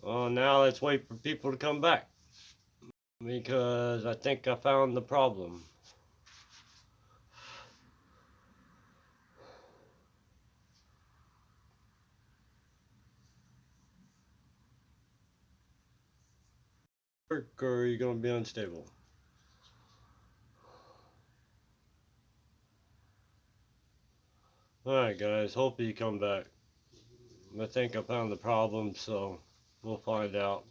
Well, now let's wait for people to come back, because I think I found the problem. Or are you going to be unstable? Alright guys, hopefully you come back. I think I found the problem, so we'll find out.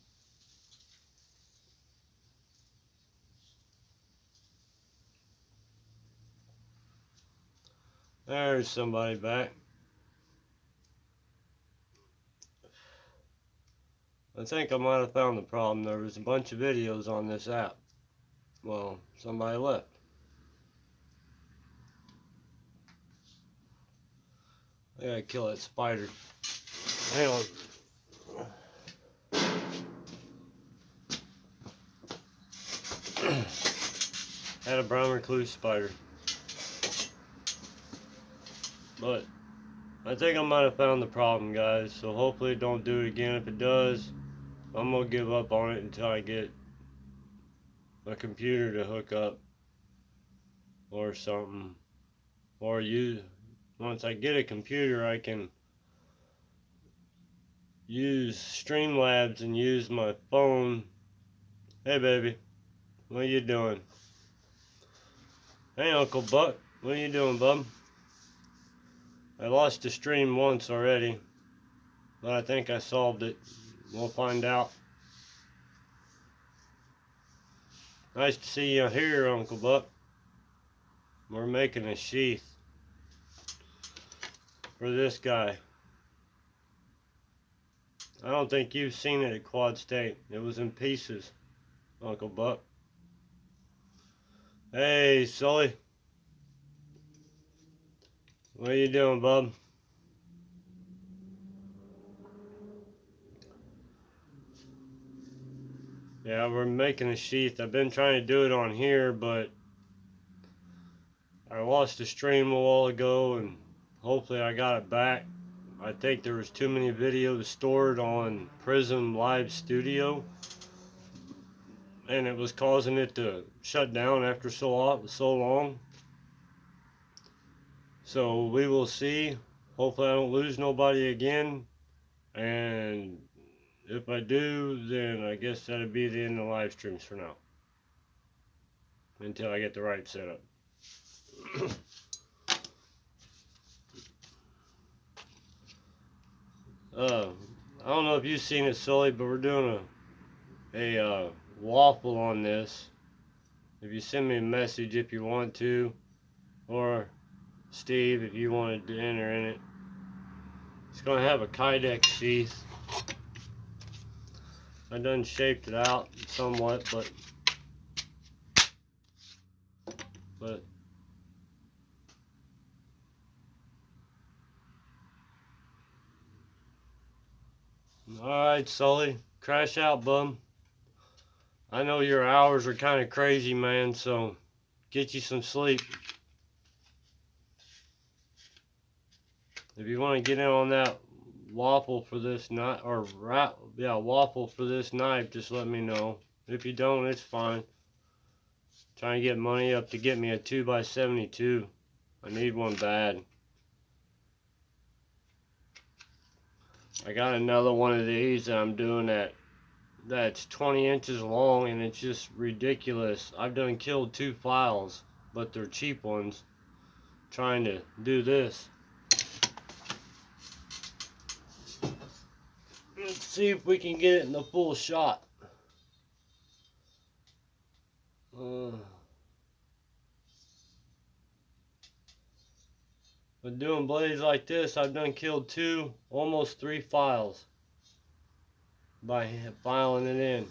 There's somebody back. I think I might have found the problem. There was a bunch of videos on this app. Well, somebody left. I gotta kill that spider. Hang on. Had a brown recluse spider. But I think I might have found the problem, guys. So hopefully it don't do it again. If it does, I'm gonna give up on it until I get a computer to hook up or something. Or once I get a computer, I can use Streamlabs and use my phone. Hey baby, what are you doing? Hey Uncle Buck, what are you doing, bub? I lost the stream once already, but I think I solved it. We'll find out. Nice to see you here, Uncle Buck. We're making a sheath for this guy. I don't think you've seen it at Quad State. It was in pieces, Uncle Buck. Hey, Sully. What are you doing, bub? Yeah, we're making a sheath. I've been trying to do it on here, but I lost the stream a while ago, and hopefully I got it back. I think there was too many videos stored on Prism Live Studio, and it was causing it to shut down after so long. So we will see. Hopefully I don't lose nobody again, and if I do, then I guess that'll be the end of the live streams for now, until I get the right setup. I don't know if you've seen it, Sully, but we're doing a waffle on this. If you send me a message if you want to, or Steve if you wanted to enter in it. It's going to have a Kydex sheath. I done shaped it out somewhat, but alright, Sully, crash out, bum. I know your hours are kind of crazy, man, so get you some sleep. If you want to get in on that waffle for this night, or waffle for this night, just let me know. If you don't, it's fine. Trying to get money up to get me a 2x72. I need one bad. I got another one of these that I'm doing that's 20 inches long, and it's just ridiculous. I've done killed 2 files, but they're cheap ones, trying to do this. Let's see if we can get it in the full shot. But doing blades like this, I've done killed 2, almost 3 files by filing it in.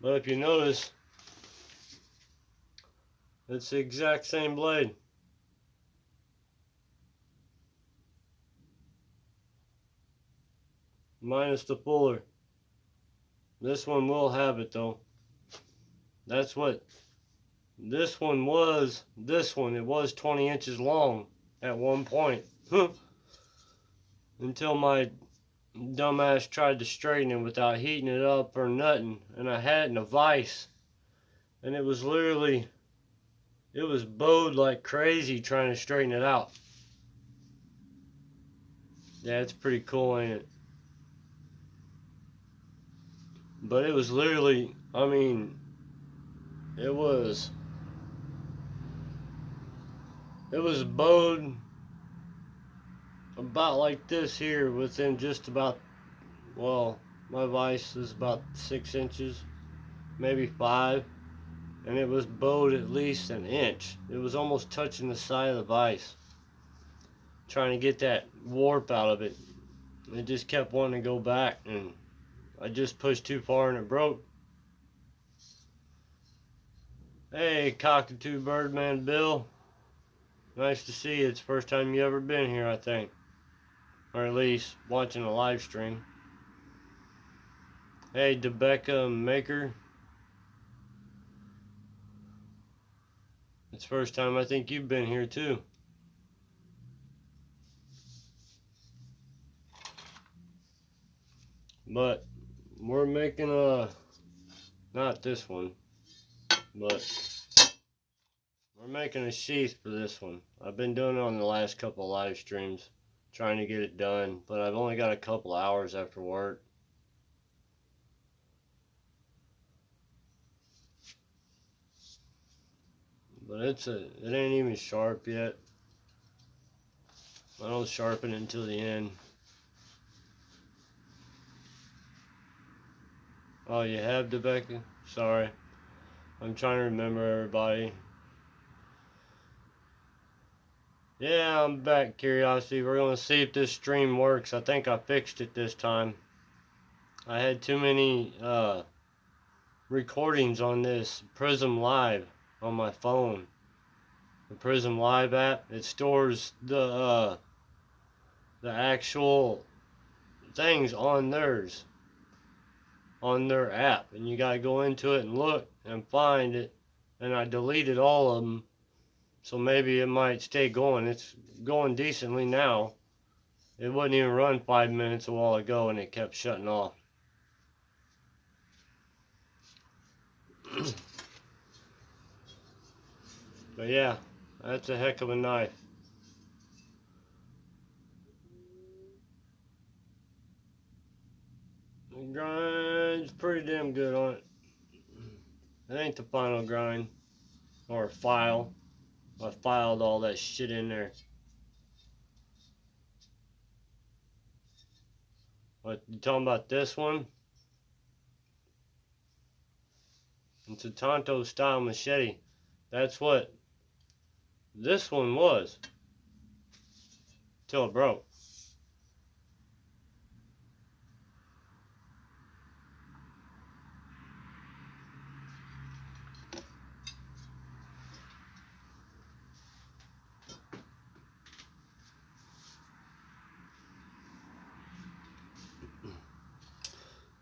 But if you notice, it's the exact same blade. Minus the fuller. This one will have it though. That's what this one was. This one, it was 20 inches long at one point. Until my dumbass tried to straighten it without heating it up or nothing. And I had it in a vise. And it was literally, it was bowed like crazy trying to straighten it out. Yeah, it's pretty cool, ain't it? But it was literally, I mean, it was bowed about like this here within just about, well, my vise is about 6 inches, maybe 5, and it was bowed at least an inch. It was almost touching the side of the vise, trying to get that warp out of it. It just kept wanting to go back, and I just pushed too far and it broke. Hey, Cockatoo Birdman Bill. Nice to see you. It's the first time you ever been here, I think. Or at least watching a live stream. Hey, Debecca Maker. It's the first time I think you've been here too. But we're making not this one, but we're making a sheath for this one. I've been doing it on the last couple of live streams, trying to get it done, but I've only got a couple hours after work. But it ain't even sharp yet. I don't sharpen it until the end. Oh, you have, Debecca? Sorry. I'm trying to remember everybody. Yeah, I'm back, Curiosity. We're going to see if this stream works. I think I fixed it this time. I had too many recordings on this Prism Live on my phone. The Prism Live app, it stores the actual things on theirs, on their app, and you gotta go into it and look and find it. And I deleted all of them, so maybe it might stay going. It's going decently now. It wouldn't even run 5 minutes a while ago, and it kept shutting off. But yeah, that's a heck of a knife. The grind's pretty damn good on it. It ain't the final grind or file. I filed all that shit in there. What you talking about this one? It's a Tonto style machete. That's what this one was. Till it broke.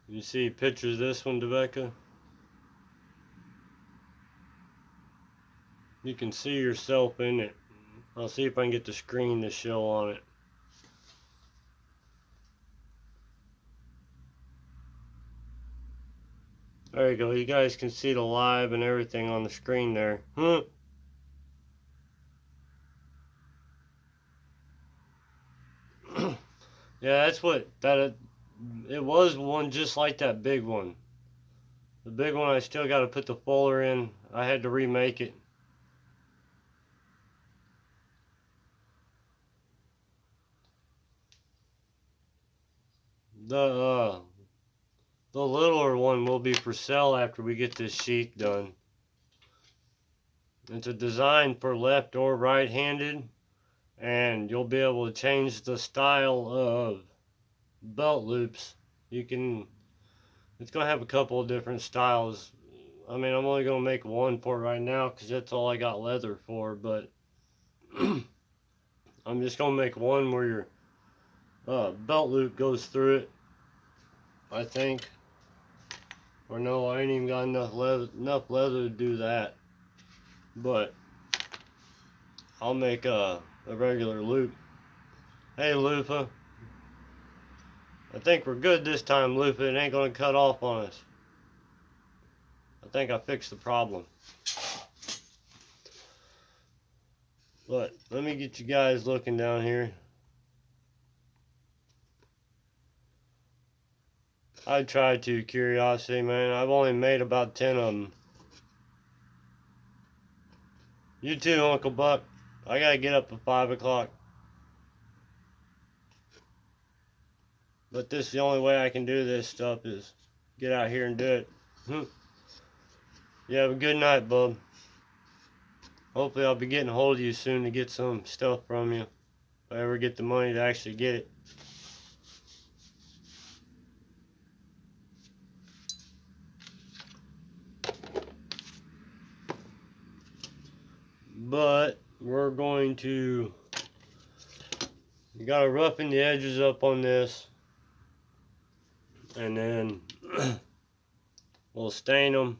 You see pictures of this one, Debecca? You can see yourself in it. I'll see if I can get the screen to show on it. There you go. You guys can see the live and everything on the screen there. Yeah, that's what it was, one just like that big one. The big one, I still got to put the fuller in. I had to remake it. The littler one will be for sale after we get this sheath done. It's a design for left or right-handed, and you'll be able to change the style of belt loops. It's gonna have a couple of different styles. I mean, I'm only gonna make one for it right now because that's all I got leather for, but I'm just gonna make one where your belt loop goes through it, I think. Or no, I ain't even got enough leather to do that. But I'll make a regular loop. Hey, Lufa. I think we're good this time, Lufa. It ain't gonna cut off on us. I think I fixed the problem. But let me get you guys looking down here. I tried to, curiosity, man. I've only made about 10 of them. You too, Uncle Buck. I gotta get up at 5 o'clock. But this is the only way I can do this stuff is get out here and do it. You have a good night, bub. Hopefully I'll be getting a hold of you soon to get some stuff from you. If I ever get the money to actually get it. But we're going to... You gotta roughen the edges up on this. And then we'll stain them.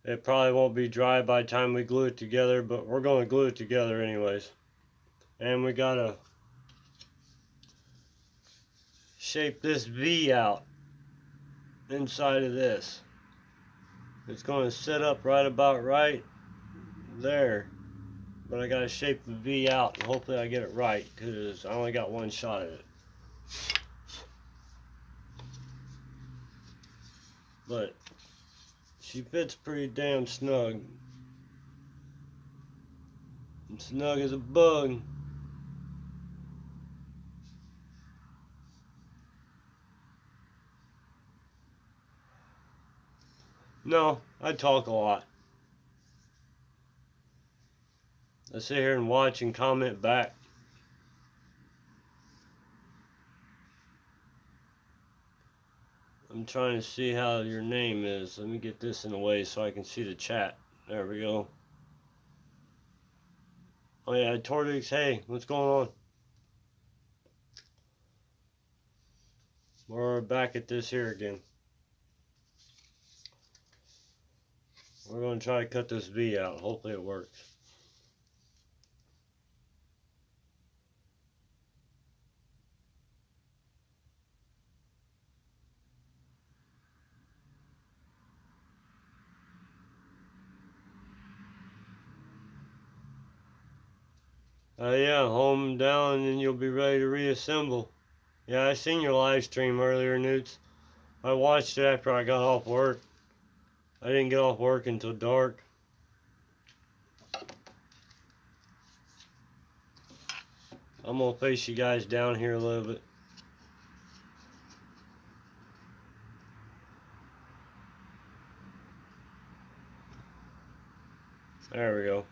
It probably won't be dry by the time we glue it together, but we're going to glue it together anyways. And we gotta shape this V out inside of this. It's going to sit up right about right there, but I gotta shape the V out and hopefully I get it right because I only got one shot at it. But she fits pretty damn snug. Snug as a bug. No, I talk a lot. I sit here and watch and comment back. I'm trying to see how your name is. Let me get this in the way so I can see the chat. There we go. Oh yeah, Tortix, hey, what's going on? We're back at this here again. We're going to try to cut this V out. Hopefully it works. Yeah, home down and then you'll be ready to reassemble. Yeah, I seen your live stream earlier, Newts. I watched it after I got off work. I didn't get off work until dark. I'm going to face you guys down here a little bit. There we go.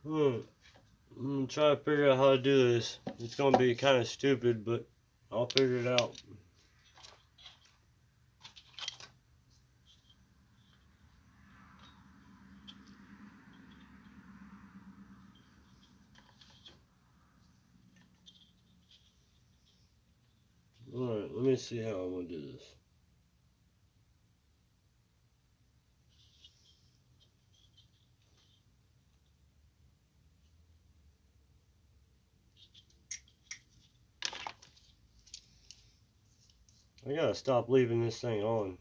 I'm going to try to figure out how to do this. It's going to be kind of stupid, but I'll figure it out. Alright, let me see how I'm going to do this. I gotta stop leaving this thing on.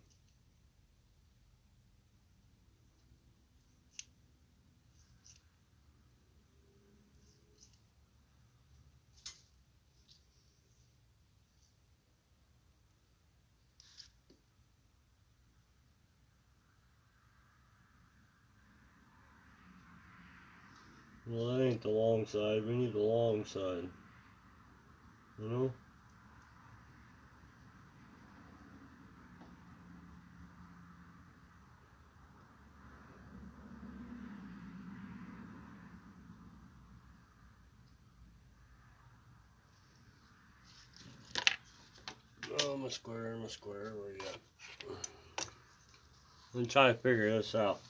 Well, that ain't the long side. We need the long side. You know? Oh, my square, where you at? Let me try to figure this out.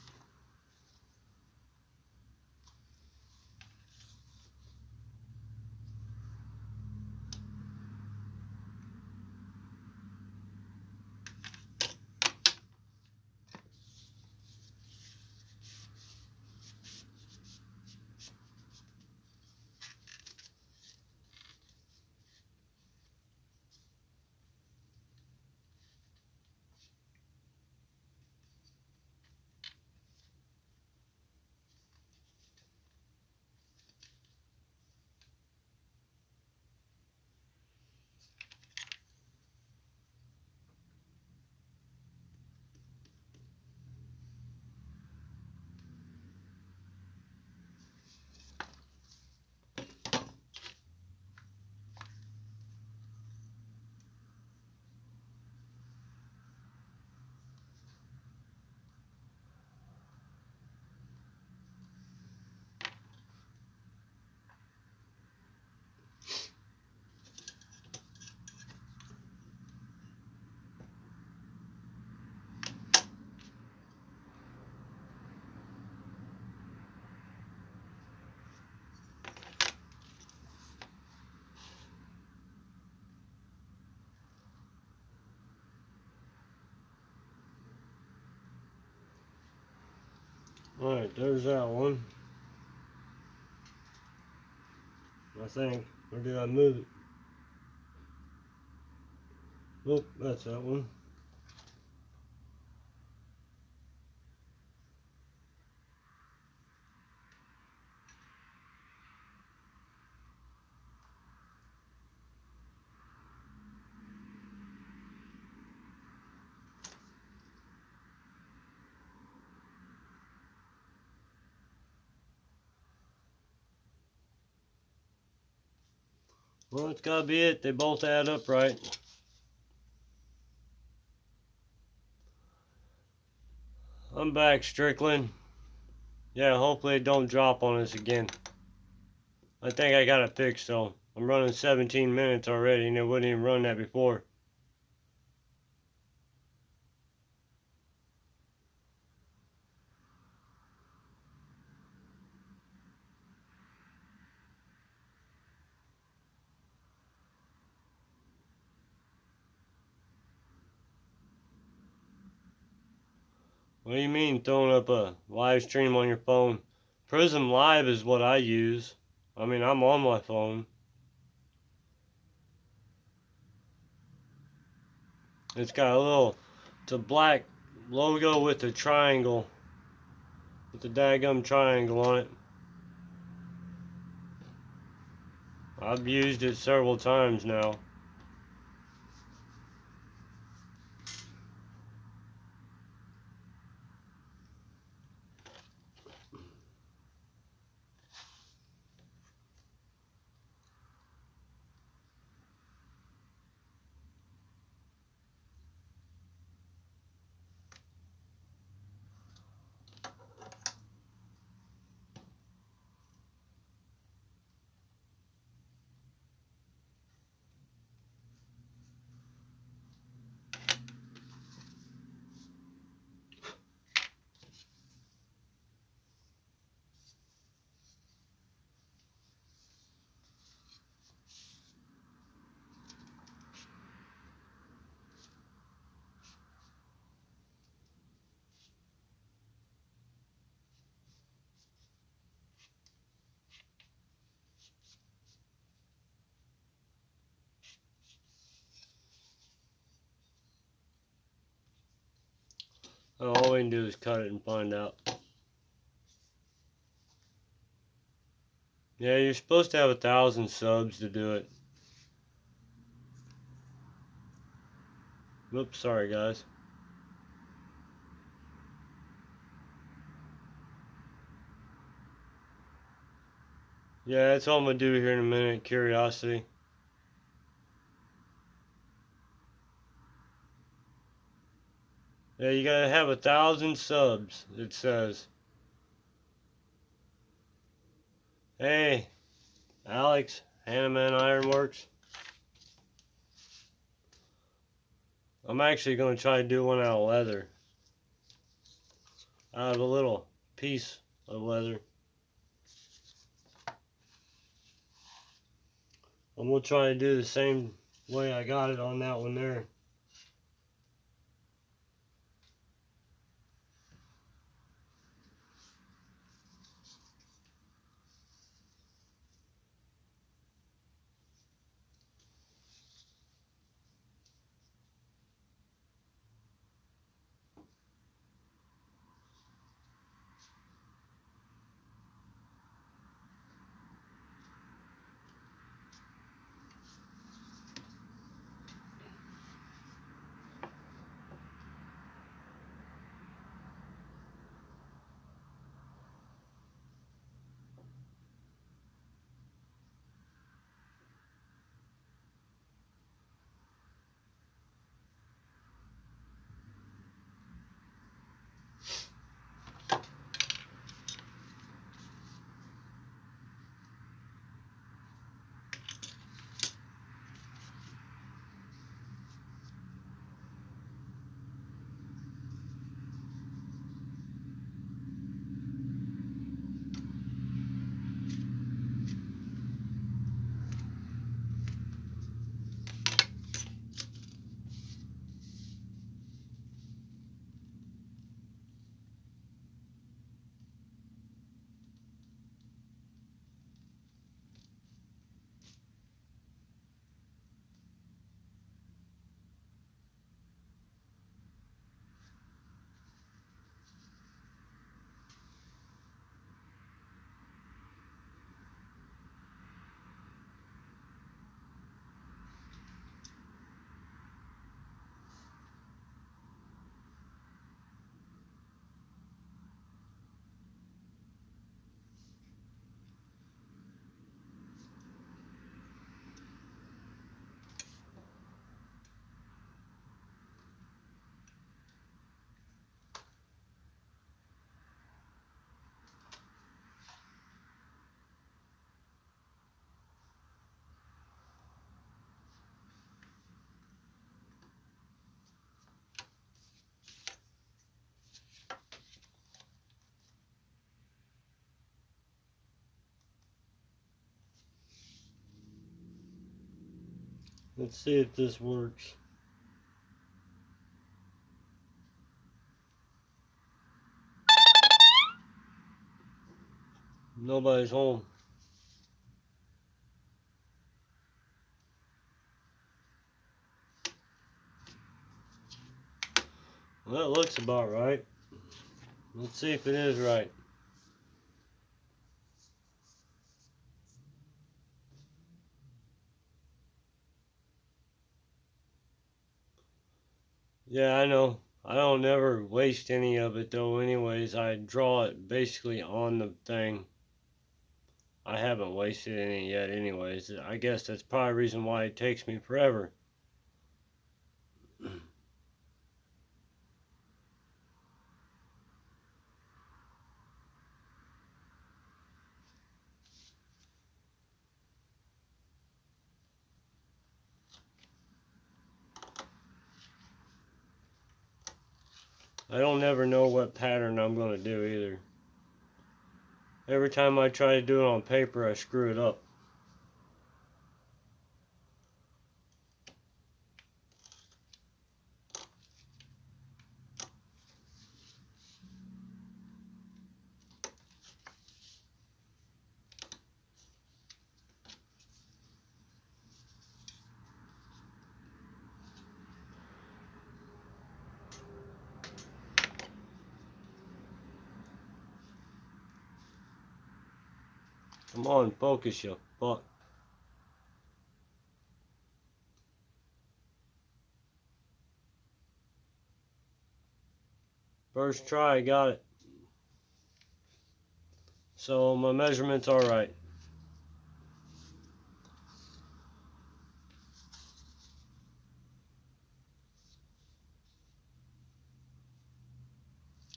Alright, there's that one. I think. Or did I move it? Nope, that's that one. Well, it's gotta be it. They both add up right. I'm back, Strickland. Yeah, hopefully it don't drop on us again. I think I got it fixed though. I'm running 17 minutes already and it wouldn't even run that before. What do you mean throwing up a live stream on your phone? Prism Live is what I use. I mean, I'm on my phone. It's got it's a black logo with a triangle, with the daggum triangle on it. I've used it several times now. All we can do is cut it and find out. Yeah, you're supposed to have 1,000 subs to do it. Oops, sorry guys. Yeah, that's all I'm gonna do here in a minute. Curiosity. Yeah, you gotta have 1,000 subs, it says. Hey, Alex, Hanneman Ironworks. I'm actually gonna try to do one out of leather. Out of a little piece of leather. I'm gonna try to do the same way I got it on that one there. Let's see if this works. Nobody's home. Well, it looks about right. Let's see if it is right. Yeah, I know. I don't ever waste any of it though anyways. I draw it basically on the thing. I haven't wasted any yet anyways. I guess that's probably the reason why it takes me forever. I don't ever know what pattern I'm going to do either. Every time I try to do it on paper, I screw it up. Come on, focus, you fuck. First try, got it. So my measurements are right.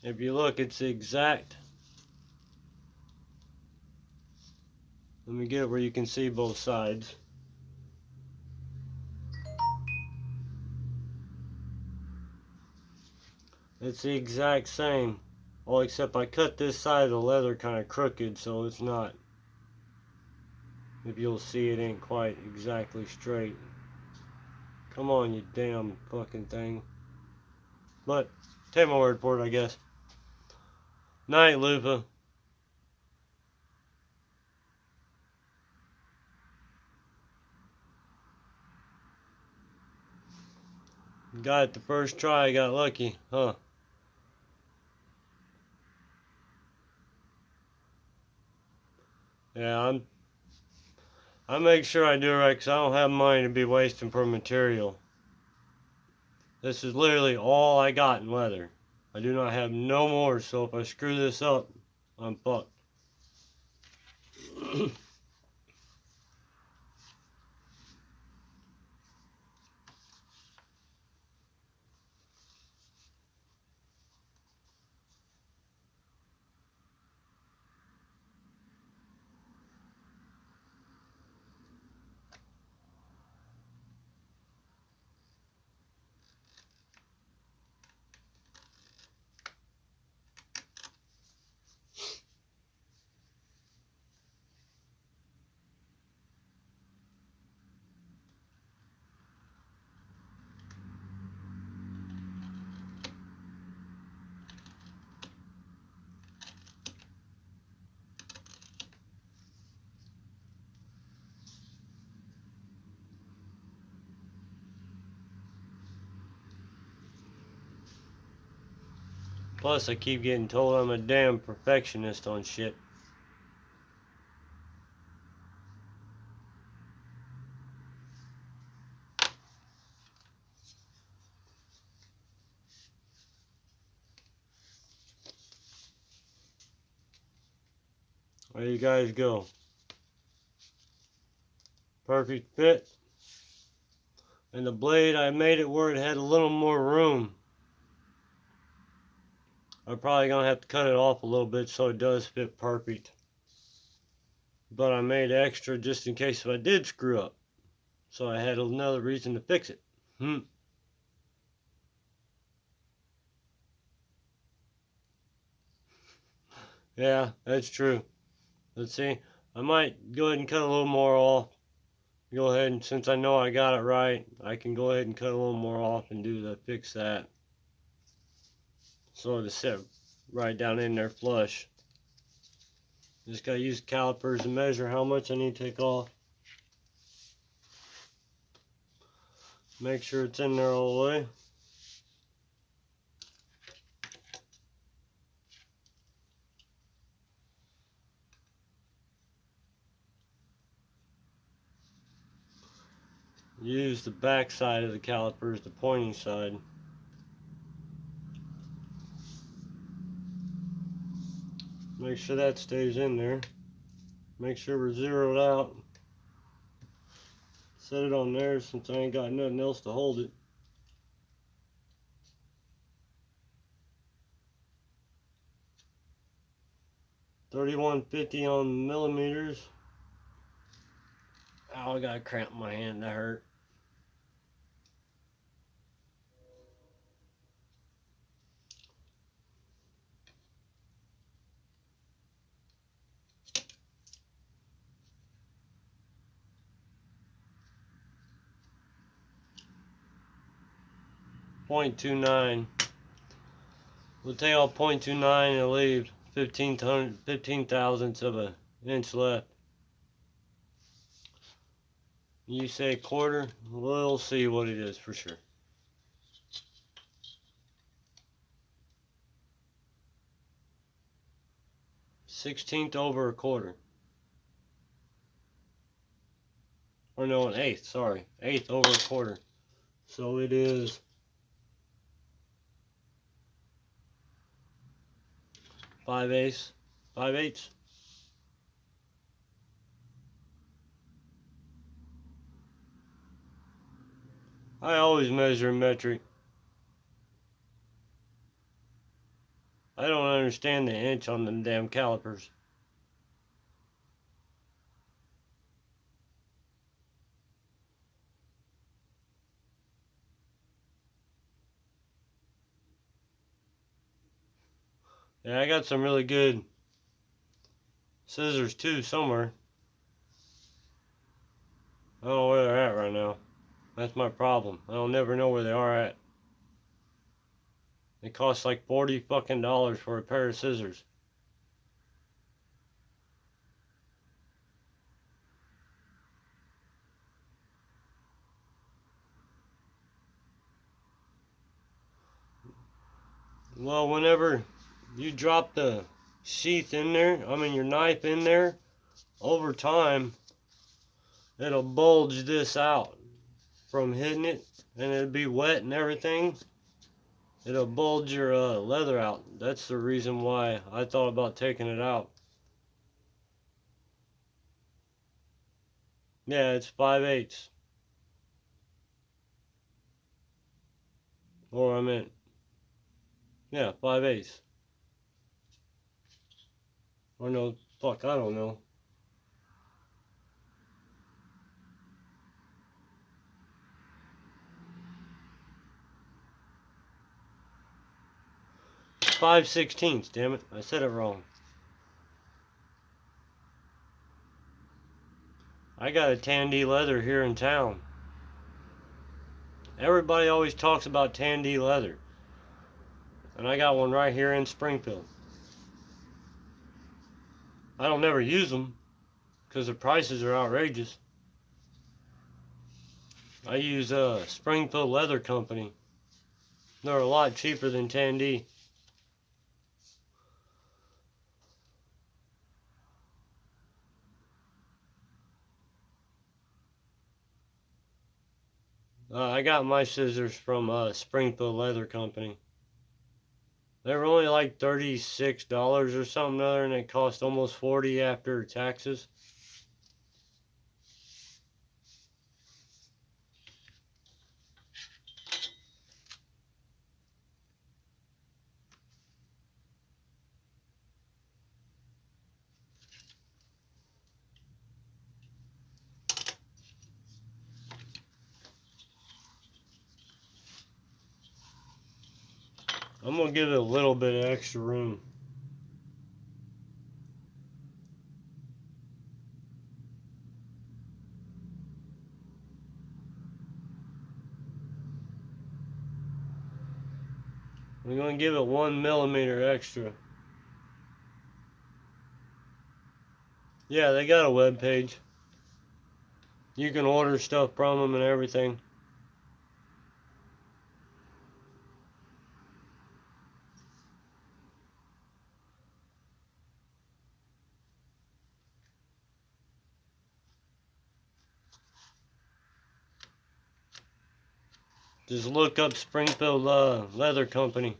If you look, it's the exact. Let me get it where you can see both sides. It's the exact same. All except I cut this side of the leather kind of crooked, so it's not. If you'll see, it ain't quite exactly straight. Come on, you damn fucking thing. But, take my word for it, I guess. Night, Lupa. Got it the first try, got lucky, huh? Yeah, I make sure I do it right because I don't have money to be wasting for material. This is literally all I got in leather. I do not have no more, so if I screw this up, I'm fucked. Plus, I keep getting told I'm a damn perfectionist on shit. There you guys go. Perfect fit. And the blade, I made it where it had a little more room. I'm probably going to have to cut it off a little bit so it does fit perfect. But I made extra just in case if I did screw up. So I had another reason to fix it. Yeah, that's true. Let's see. I might go ahead and cut a little more off go ahead and, since I know I got it right, I can go ahead and cut a little more off and fix that. So to sit right down in there flush. Just gotta use calipers to measure how much I need to take off. Make sure it's in there all the way. Use the back side of the calipers, the pointing side. Make sure that stays in there. Make sure we're zeroed out. Set it on there since I ain't got nothing else to hold it. $31.50 on millimeters. Oh, I got a cramp in my hand. That hurt. .29. We'll take off .29 and leave 15 thousandths of an inch left. You say quarter? We'll see what it is for sure. 1/16 over a quarter. Or no, an eighth, sorry. 1/8 over a quarter. So it is 5/8. 5/8. I always measure in metric. I don't understand the inch on them damn calipers. Yeah, I got some really good scissors too somewhere. I don't know where they're at right now. That's my problem. I don't never know where they are at. It costs like $40 fucking for a pair of scissors. Well, whenever you drop the sheath in there, your knife in there, over time, it'll bulge this out from hitting it, and it'll be wet and everything. It'll bulge your leather out. That's the reason why I thought about taking it out. Yeah, it's 5/8. Or I meant, yeah, 5/8. Or no, fuck, I don't know. 5/16, damn it. I said it wrong. I got a Tandy leather here in town. Everybody always talks about Tandy leather. And I got one right here in Springfield. I don't never use them because the prices are outrageous. I use Springfield Leather Company. They're a lot cheaper than Tandy. I got my scissors from Springfield Leather Company. They were only like $36 or something other, and it cost almost $40 after taxes. I'm gonna give it a little bit of extra room. We're going to give it 1 millimeter extra. Yeah, they got a web page. You can order stuff from them and everything. Just look up Springfield Leather Company.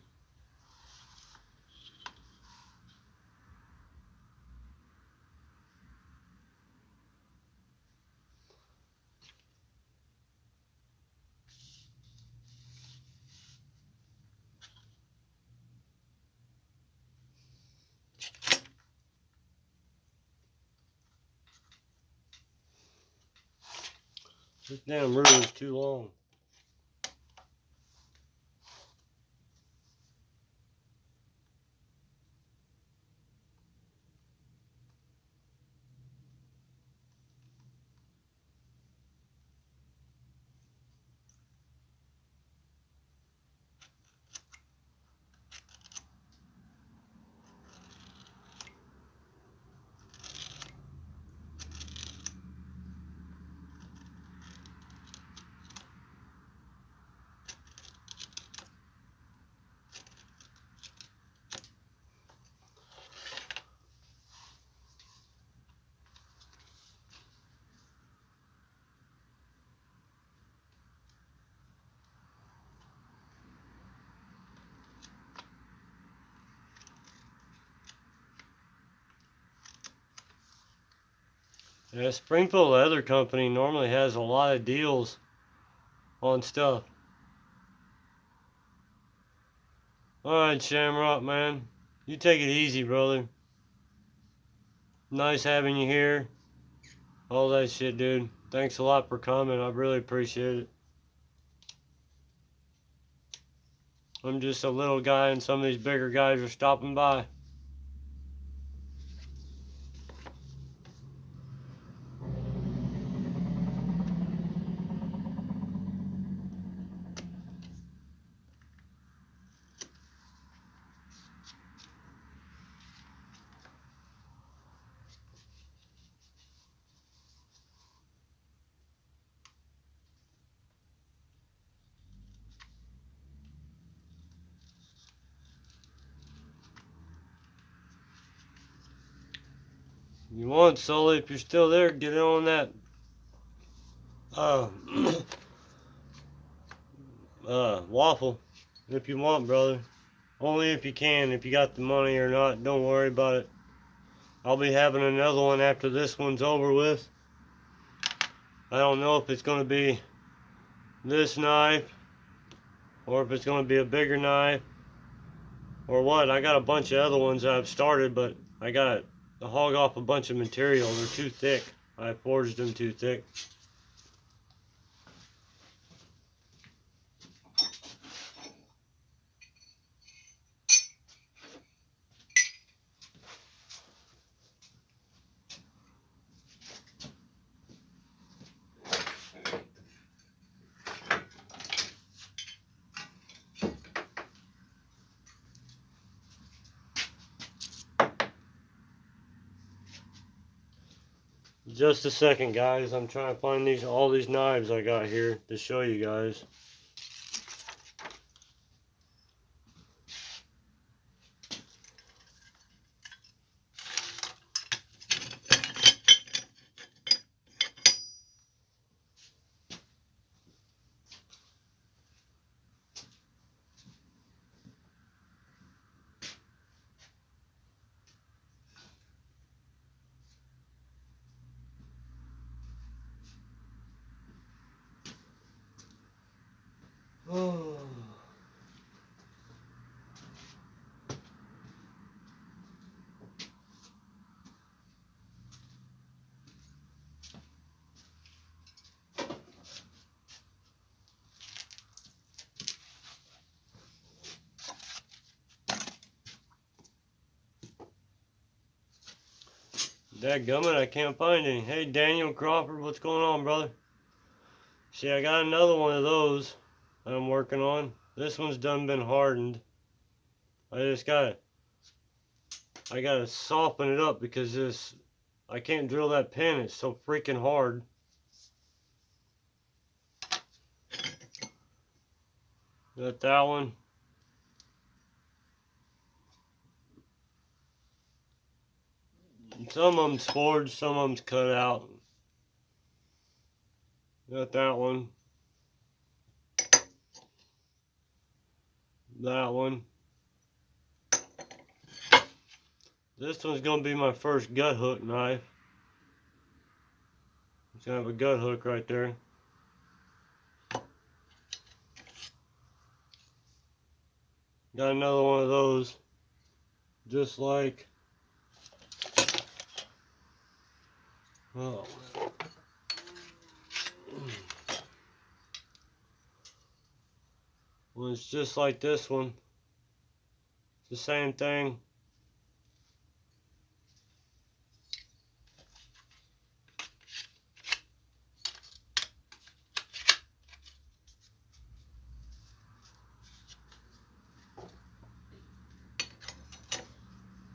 This damn ruler is too long. Yeah, Springfield Leather Company normally has a lot of deals on stuff. Alright, Shamrock, man. You take it easy, brother. Nice having you here. All that shit, dude. Thanks a lot for coming. I really appreciate it. I'm just a little guy and some of these bigger guys are stopping by. You want, Sully, if you're still there, get in on that uh, waffle. If you want, brother. Only if you can. If you got the money or not, don't worry about it. I'll be having another one after this one's over with. I don't know if it's going to be this knife or if it's going to be a bigger knife or what. I got a bunch of other ones I've started, but I got to hog off a bunch of material. They're too thick. I forged them too thick. Just a second, guys. I'm trying to find all these knives I got here to show you guys. Oh. Dadgummit, I can't find any. Hey, Daniel Crawford, what's going on, brother? See, I got another one of those that I'm working on. This one's done been hardened. I gotta soften it up because I can't drill that pin. It's so freaking hard. Got that one. Some of them's forged, some of them's cut out. Got that one. That one. This one's gonna be my first gut hook knife. It's gonna have a gut hook right there. Got another one of those. Just like, oh, well, it's just like this one. It's the same thing.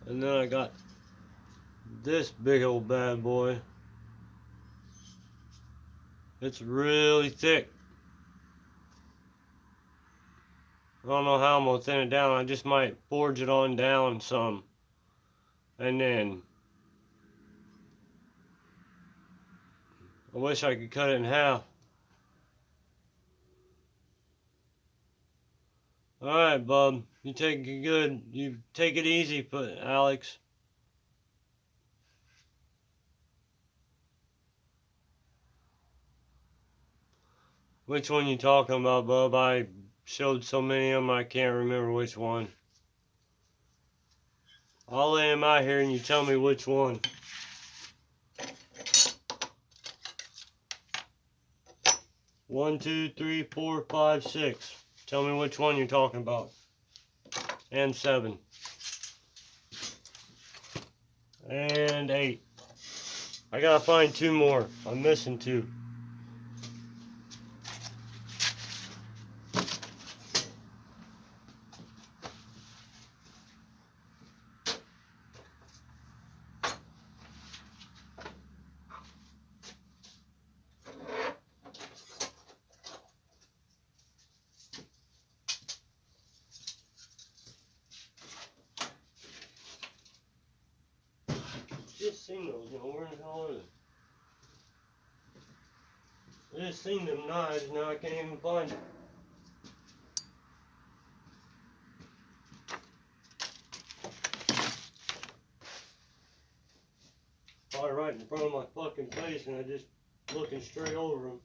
And then I got this big old bad boy. It's really thick. I don't know how I'm gonna thin it down. I just might forge it on down some. And then I wish I could cut it in half. Alright, bub. You take it good. You take it easy, Alex. Which one you talking about, bub? I showed so many of them I can't remember which one. I'll lay them out here and you tell me which one. One, two, three, 4, 5, 6. Tell me which one you're talking about. And 7. And 8. I gotta find 2 more. I'm missing 2. Just seen those, where in the hell are they? I just seen them knives, now I can't even find them. Probably right in front of my fucking face and I just looking straight over them.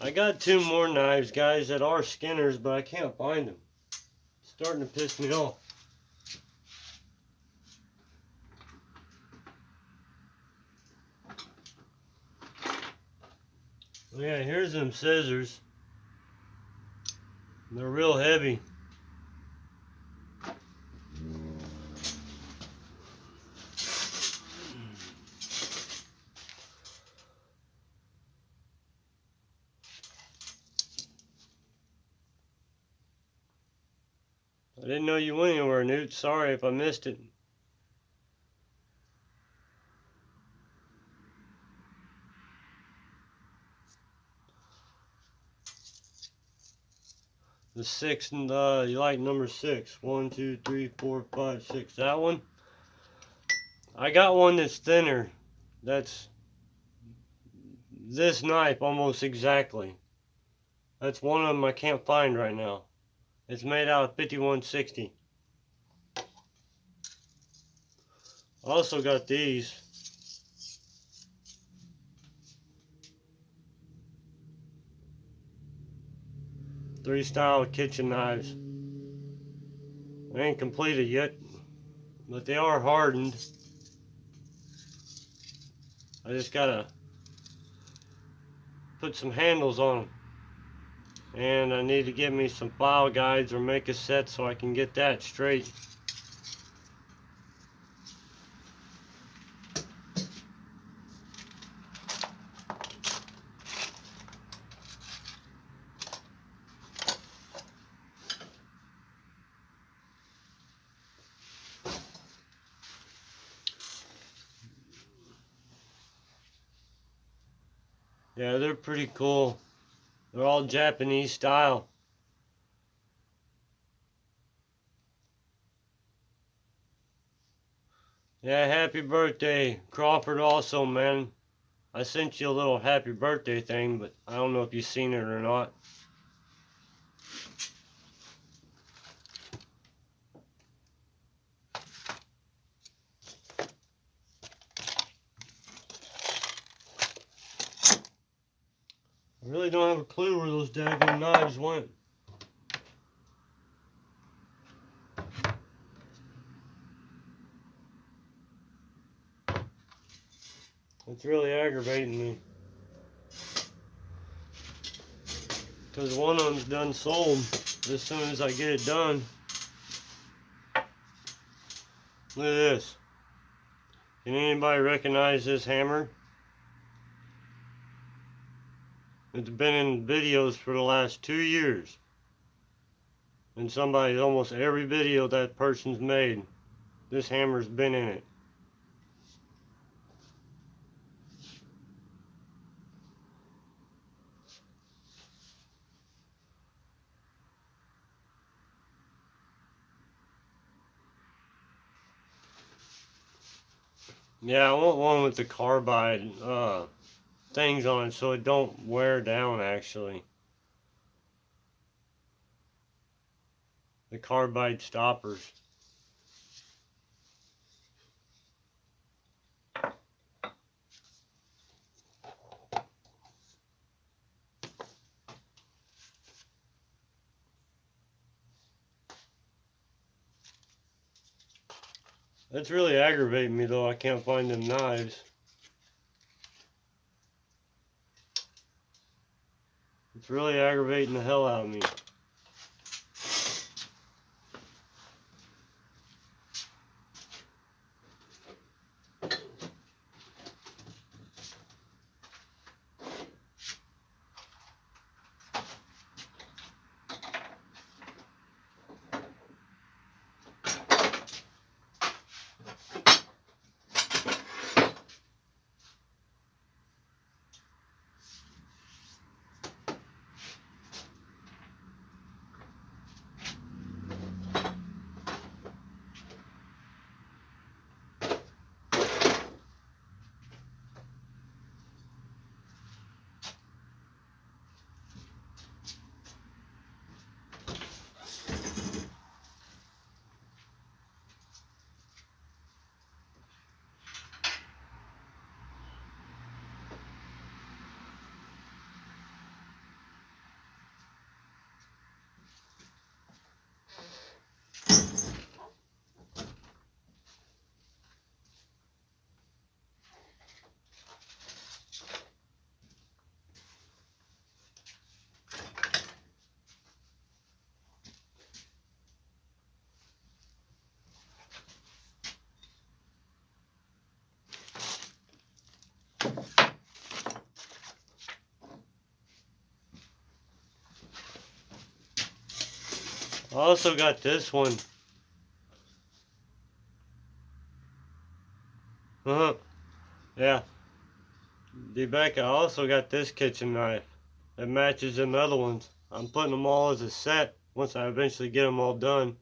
I got 2 more knives, guys, that are skinners, but I can't find them. It's starting to piss me off. Yeah, here's them scissors. They're real heavy. I didn't know you went anywhere, Newt. Sorry if I missed it. The 6 and you like number 6. 1, 2, 3, 4, 5, 6. That one. I got one that's thinner. That's this knife almost exactly. That's one of them I can't find right now. It's made out of 5160. Also got these. Three style kitchen knives. They ain't completed yet, but they are hardened. I just gotta put some handles on them. And I need to get me some file guides or make a set so I can get that straight. Yeah, they're pretty cool. They're all Japanese style. Yeah, happy birthday, Crawford. Also, man, I sent you a little happy birthday thing, but I don't know if you've seen it or not. I really don't have a clue where those daggone knives went. It's really aggravating me. Because one of them's done sold as soon as I get it done. Look at this. Can anybody recognize this hammer? It's been in videos for the last 2 years. And somebody's almost every video that person's made, this hammer's been in it. Yeah, I want one with the carbide things on it so it don't wear down actually. The carbide stoppers. That's really aggravating me though, I can't find them knives. It's really aggravating the hell out of me. I also got this one. Yeah. Rebecca, I also got this kitchen knife that matches them other ones. I'm putting them all as a set once I eventually get them all done.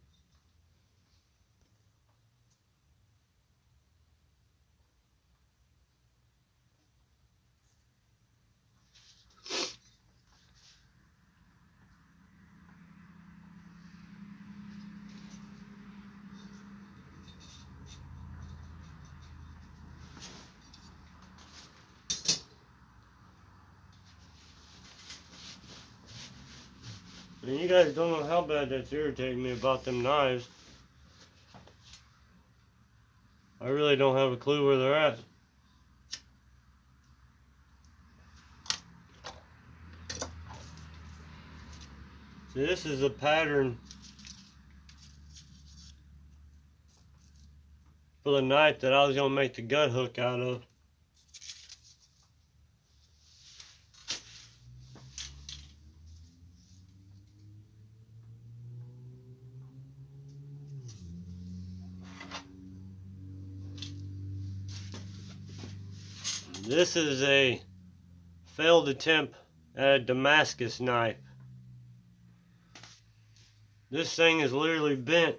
And you guys don't know how bad that's irritating me about them knives. I really don't have a clue where they're at. See, this is a pattern for the knife that I was going to make the gut hook out of. This is a failed attempt at a Damascus knife. This thing is literally bent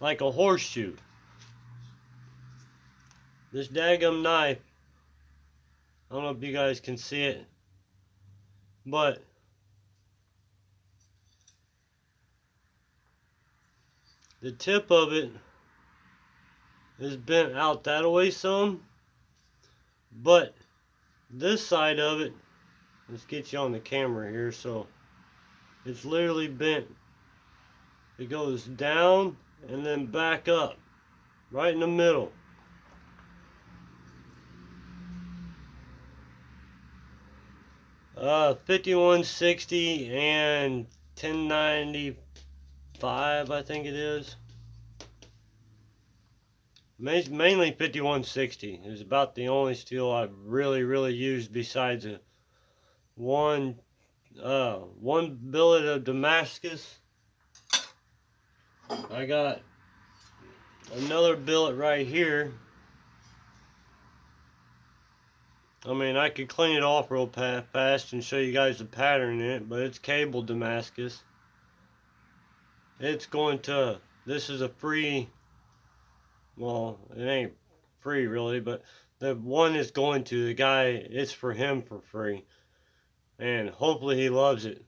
like a horseshoe. This daggum knife, I don't know if you guys can see it, but the tip of it is bent out that way some, but this side of it, let's get you on the camera here, so it's literally bent. It goes down and then back up, right in the middle. Uh, 5160 and 1095, I think it is. Mainly 5160 is about the only steel I've really used besides one billet of Damascus. I got another billet right here. I mean, I could clean it off real fast and show you guys the pattern in it, but it's cable Damascus. It's going to, this is a free, well, it ain't free really, but the one is going to, the guy, it's for him for free. And hopefully he loves it.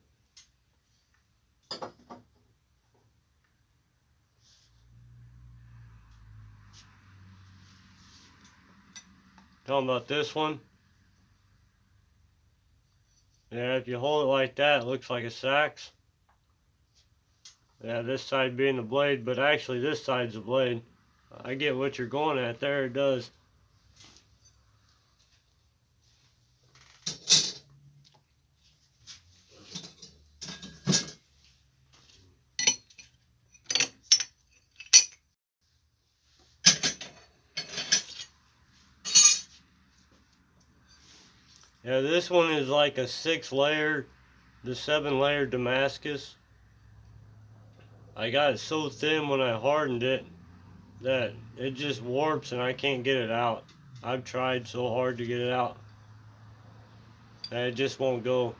Talking about this one. Yeah, if you hold it like that, it looks like a sax. Yeah, this side being the blade, but actually this side's the blade. I get what you're going at there, it does. Yeah, this one is like a 6-layer to 7-layer Damascus. I got it so thin when I hardened it that it just warps and I can't get it out. I've tried so hard to get it out that it just won't go.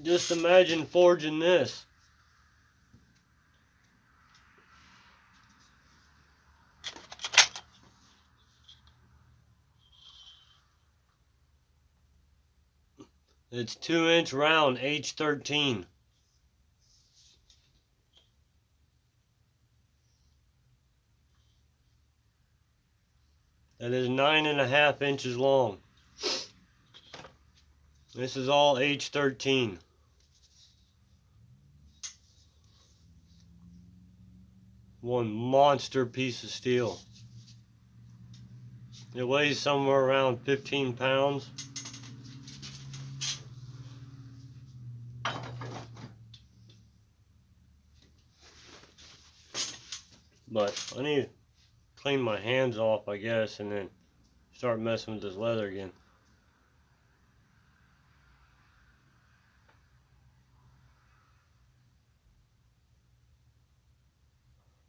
Just imagine forging this. It's 2-inch round H13. That is 9.5 inches long. This is all H13. One monster piece of steel. It weighs somewhere around 15 pounds. But I need to clean my hands off, I guess, and then start messing with this leather again.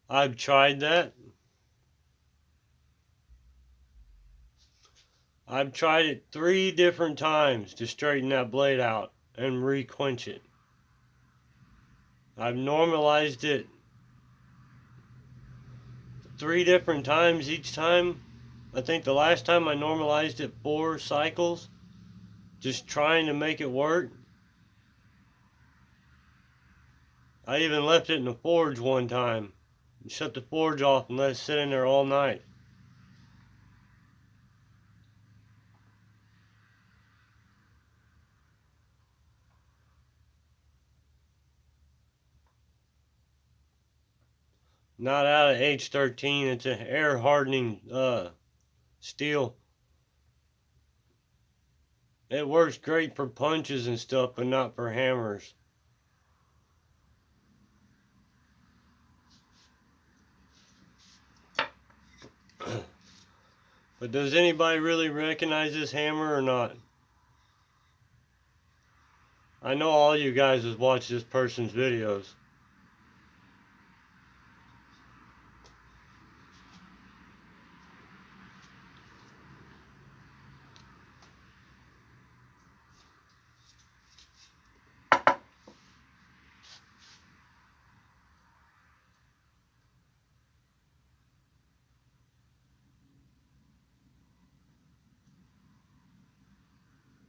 I've tried that. I've tried it 3 different times to straighten that blade out and re-quench it. I've normalized it 3 different times each time. I think the last time I normalized it 4 cycles, just trying to make it work. I even left it in the forge one time. Shut the forge off and let it sit in there all night. Not out of H13. It's an air hardening steel. It works great for punches and stuff, but not for hammers. But does anybody really recognize this hammer or not? I know all you guys has watched this person's videos.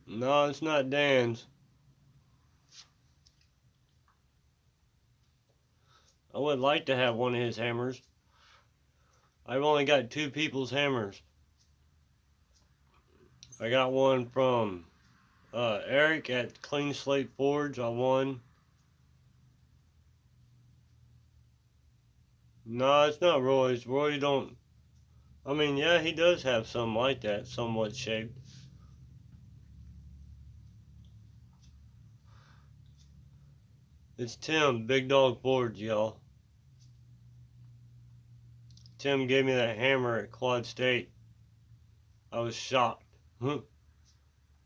No, it's not Dan's. I would like to have one of his hammers. I've only got two people's hammers. I got one from Eric at Clean Slate Forge on one. No, it's not Roy's. Roy don't. I mean, yeah, he does have some like that, somewhat shaped. It's Tim, Big Dog Forge, y'all. Tim gave me that hammer at Quad State. I was shocked.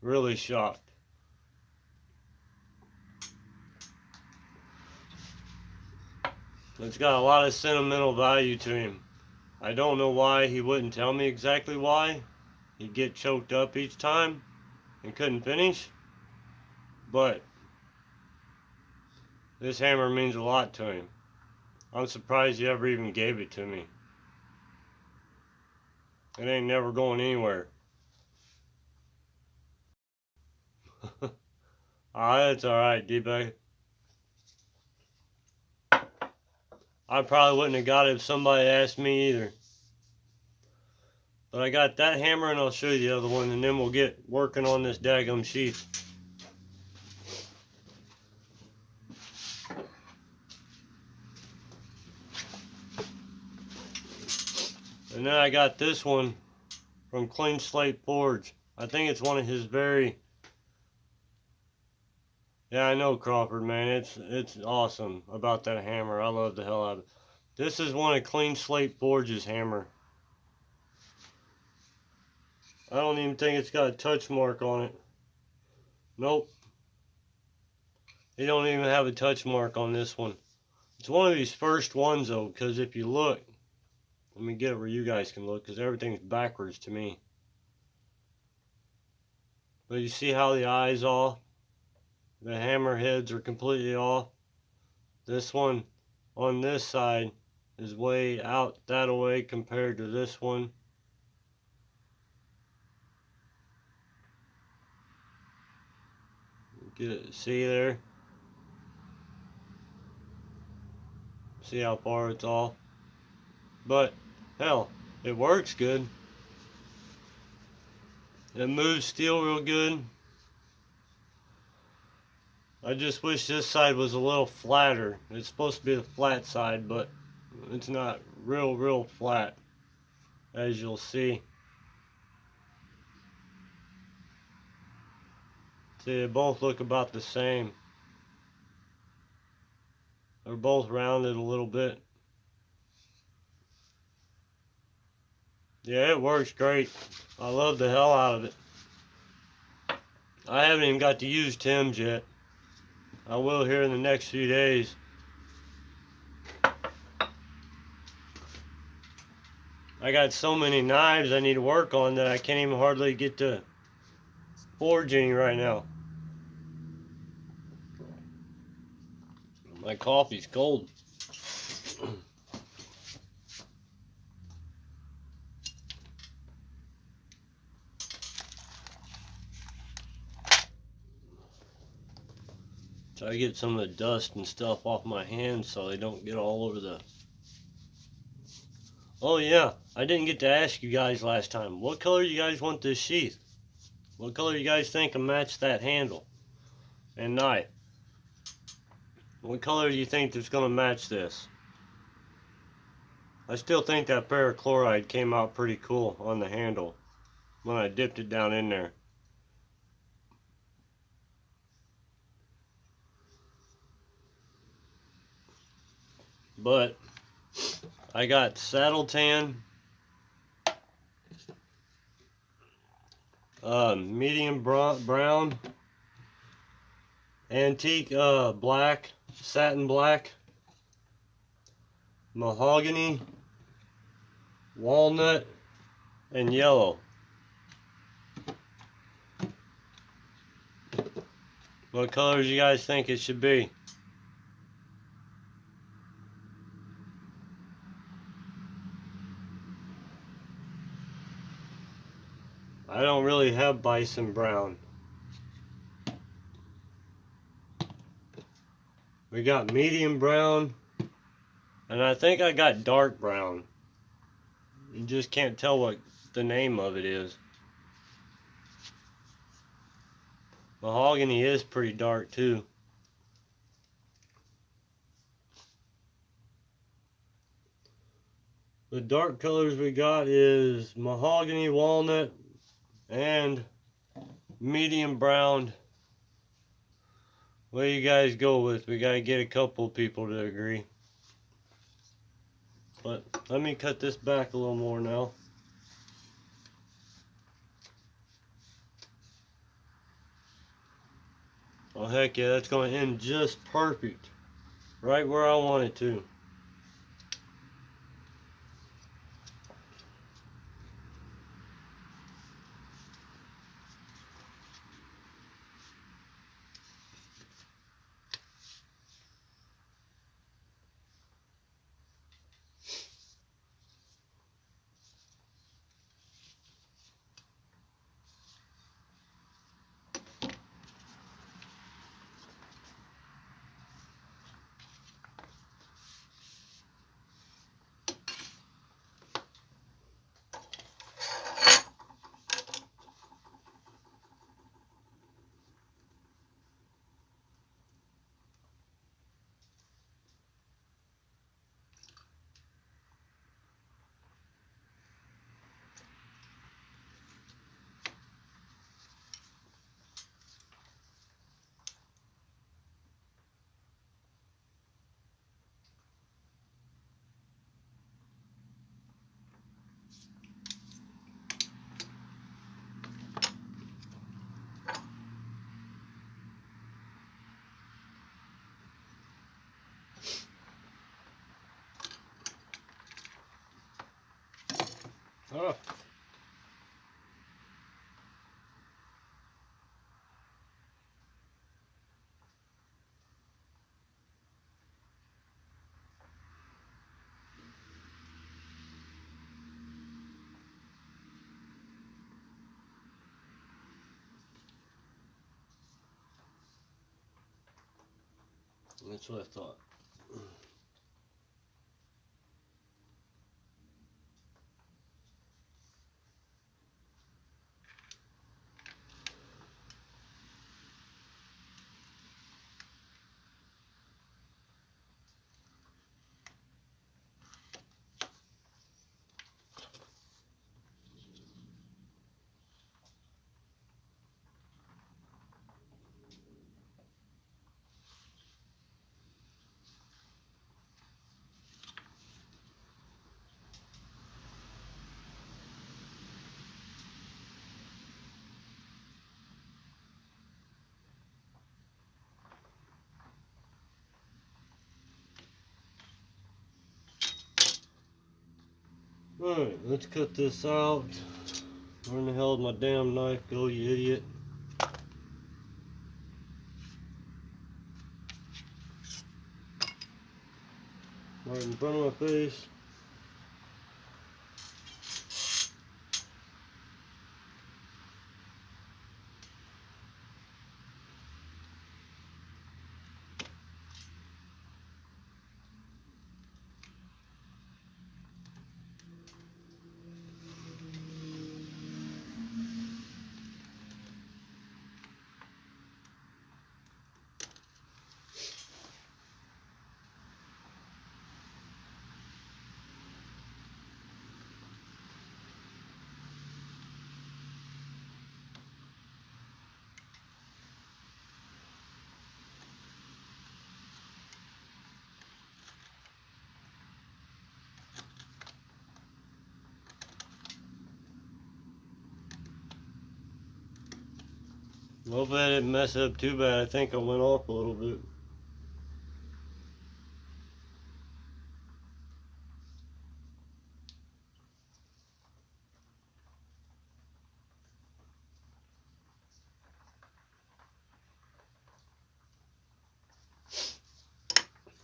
Really shocked. It's got a lot of sentimental value to him. I don't know why he wouldn't tell me exactly why. He'd get choked up each time and couldn't finish. But this hammer means a lot to him. I'm surprised he ever even gave it to me. It ain't never going anywhere. That's alright, D-Bag. I probably wouldn't have got it if somebody asked me either. But I got that hammer and I'll show you the other one and then we'll get working on this daggum sheath. And then I got this one from Clean Slate Forge. I think it's one of his very... Yeah, I know, Crawford, man. It's awesome about that hammer. I love the hell out of it. This is one of Clean Slate Forge's hammer. I don't even think it's got a touch mark on it. Nope. They don't even have a touch mark on this one. It's one of these first ones, though, because if you look... Let me get it where you guys can look, because everything's backwards to me. But you see how the eye's off? The hammer heads are completely off. This one on this side is way out that way compared to this one. Get it, see there? See how far it's off? But hell, it works good. It moves steel real good. I just wish this side was a little flatter. It's supposed to be the flat side, but it's not real flat, as you'll see. See, they both look about the same. They're both rounded a little bit. Yeah, it works great. I love the hell out of it. I haven't even got to use Tim's yet. I will here in the next few days. I got so many knives I need to work on that I can't even hardly get to forging right now. My coffee's cold. Try to get some of the dust and stuff off my hands so they don't get all over the... Oh yeah, I didn't get to ask you guys last time. What color you guys want this sheath? What color you guys think will match that handle and knife? What color do you think that's going to match this? I still think that parachloride came out pretty cool on the handle when I dipped it down in there. But I got saddle tan, medium brown, antique black, satin black, mahogany, walnut, and yellow. What colors you guys think it should be? I don't really have bison brown. We got medium brown, and I think I got dark brown. You just can't tell what the name of it is. Mahogany is pretty dark too. The dark colors we got is mahogany, walnut, and medium brown. What do you guys go with? We gotta get a couple people to agree. But let me cut this back a little more now. Oh heck yeah, that's gonna end just perfect. Right where I want it to. Oh. That's what I thought. Alright, let's cut this out. Where in the hell did my damn knife go, you idiot? Right in front of my face. Hopefully I didn't mess it up too bad. I think I went off a little bit.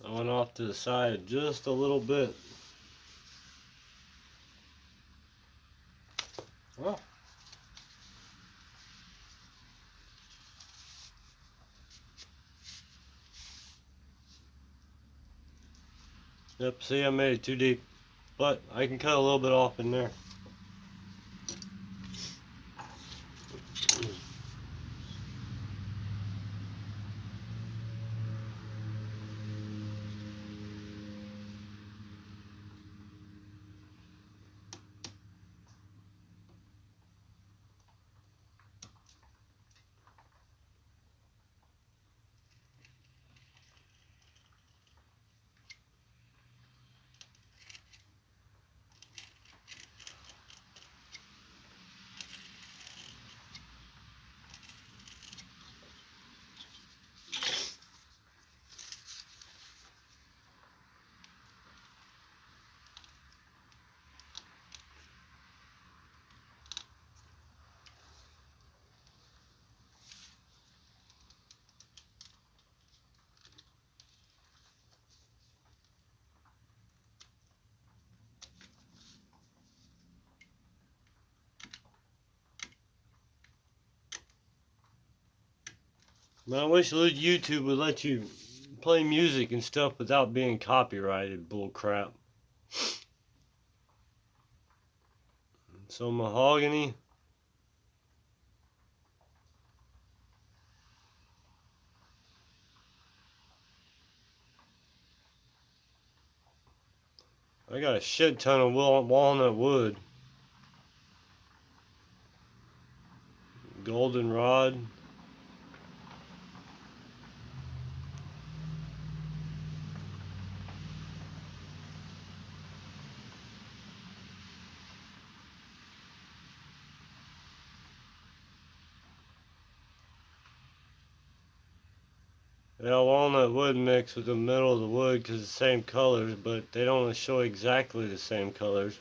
I went off to the side just a little bit. Oh. Yep, see, I made it too deep. But I can cut a little bit off in there. Man, I wish YouTube would let you play music and stuff without being copyrighted. Bull crap. So mahogany. I got a shit ton of walnut wood. Goldenrod. Yeah, walnut wood mixed with the middle of the wood because it's the same colors, but they don't show exactly the same colors.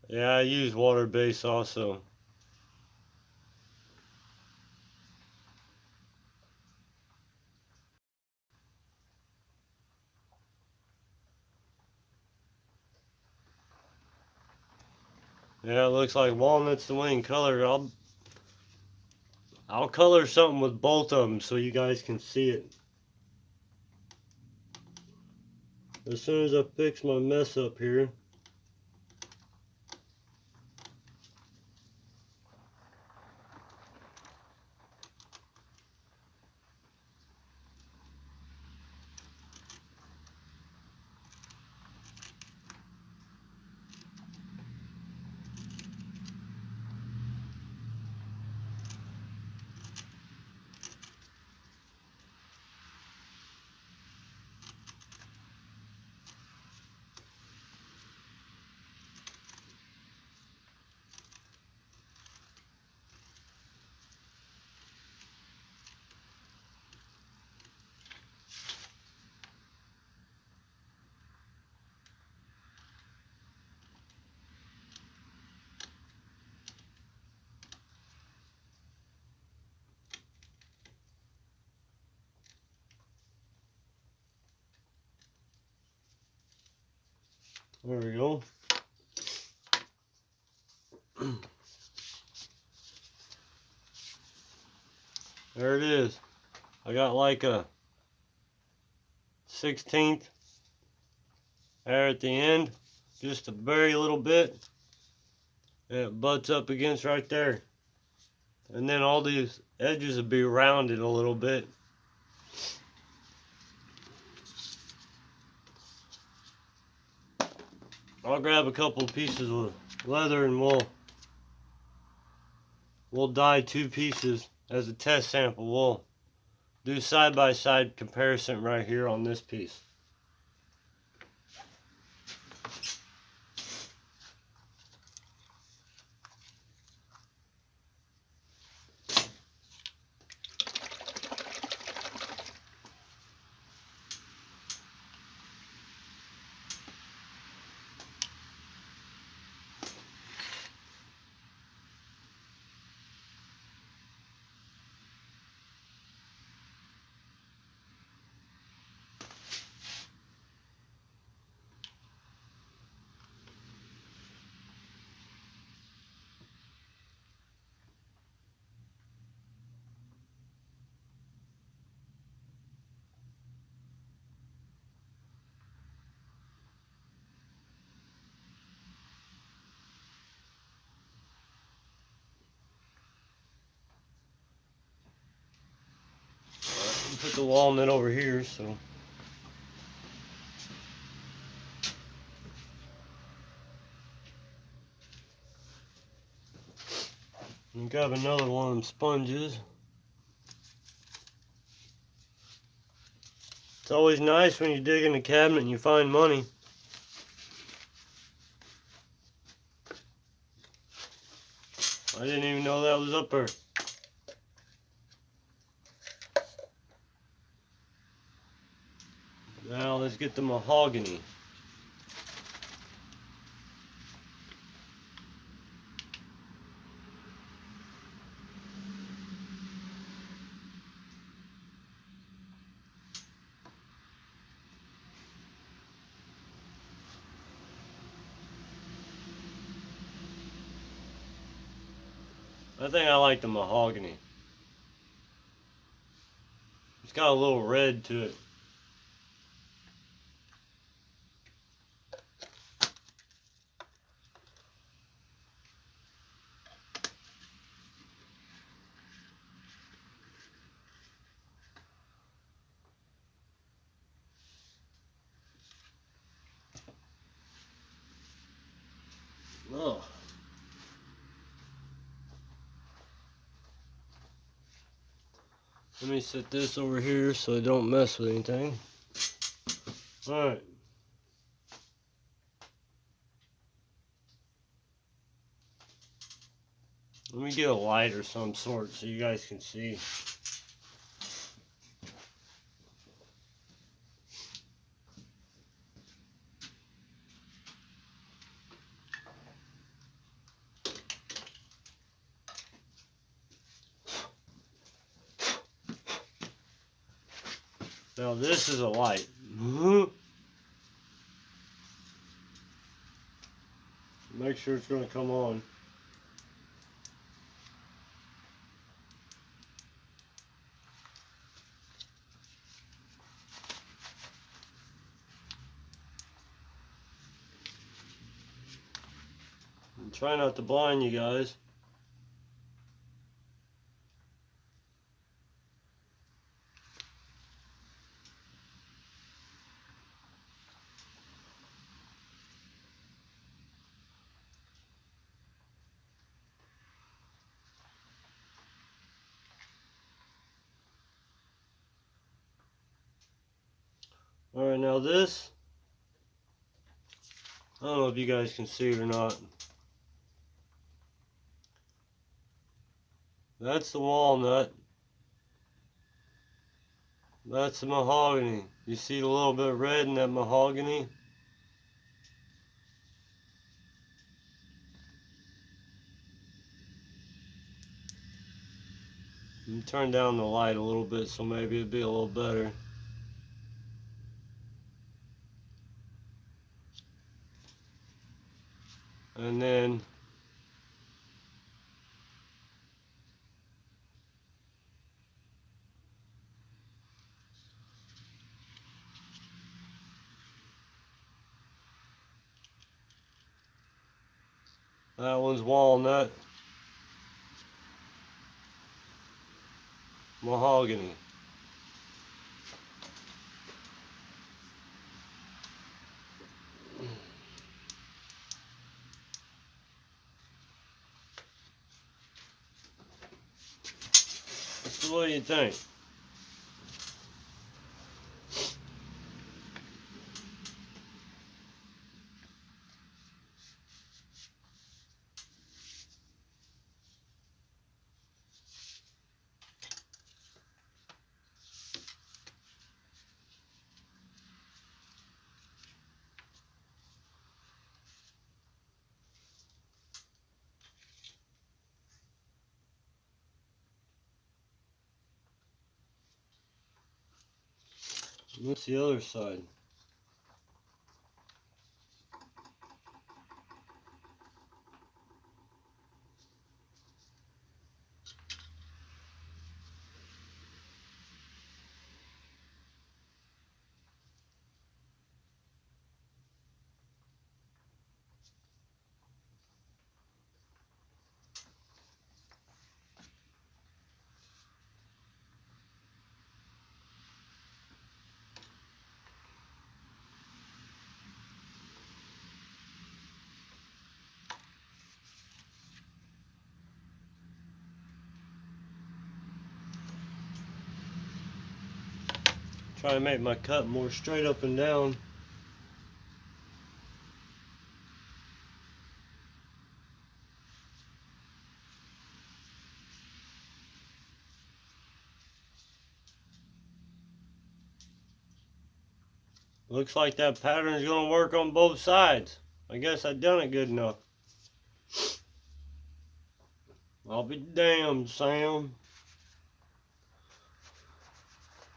Yeah, I use water base also. Yeah, it looks like walnut's the winning color. I'll color something with both of them so you guys can see it. As soon as I fix my mess up here. There we go. There it is. I got like a 16th there at the end, just a very little bit, and it butts up against right there. And then all these edges will be rounded a little bit. I'll grab a couple of pieces of leather and we'll we'll die 2 pieces as a test sample. We'll do side-by-side comparison right here on this piece. Put the walnut over here, so and grab another one of them sponges. It's always nice when you dig in the cabinet and you find money. I didn't even know that was up there. Now let's get the mahogany. I think I like the mahogany. It's got a little red to it. Oh. Let me set this over here so I don't mess with anything. Alright. Let me get a light or some sort so you guys can see. Now this is a light. Make sure it's going to come on. And try not to blind you guys. Alright, now this, I don't know if you guys can see it or not. That's the walnut. That's the mahogany. You see a little bit of red in that mahogany? Turn down the light a little bit so maybe it'll be a little better. And then that one's walnut. Mahogany. So what do you think? What's the other side? Try to make my cut more straight up and down. Looks like that pattern's gonna work on both sides. I guess I done it good enough. I'll be damned, Sam.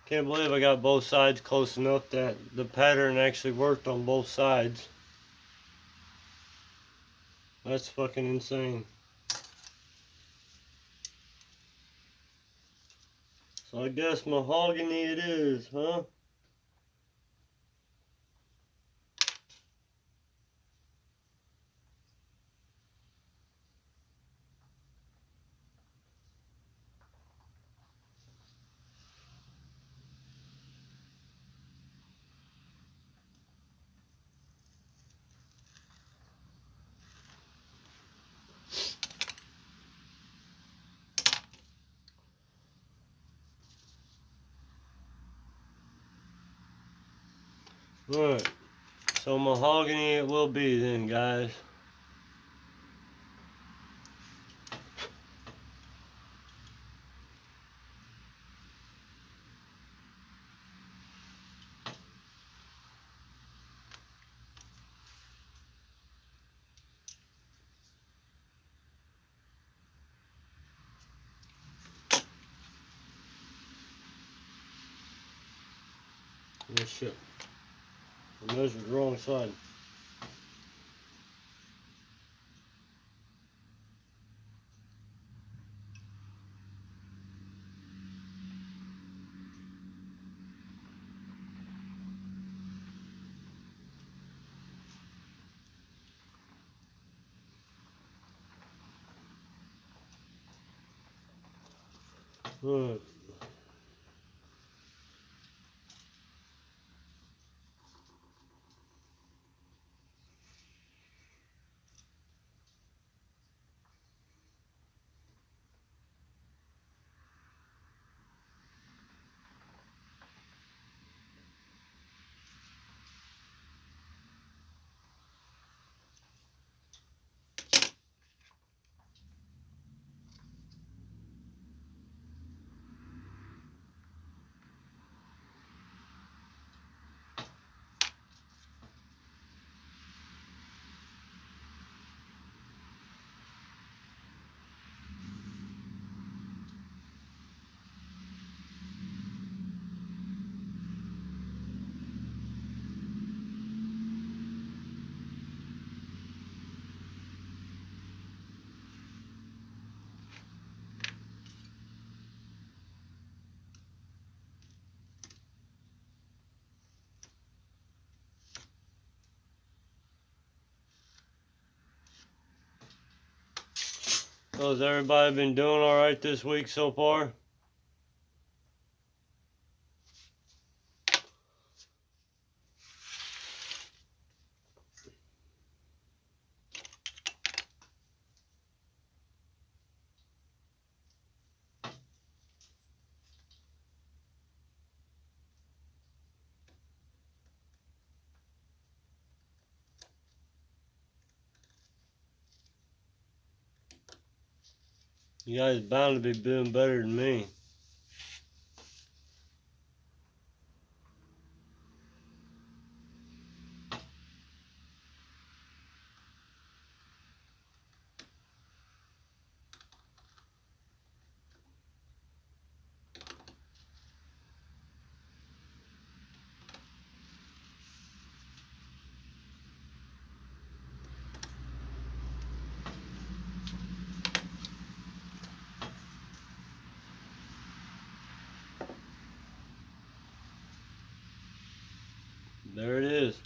Can't believe I got both sides close enough that the pattern actually worked on both sides. That's fucking insane. So I guess mahogany it is, huh? Alright. So mahogany it will be then, guys. Oh shit. I measured the wrong side. Alright. So has everybody been doing alright this week so far? You guys bound to be doing better than me. There it is.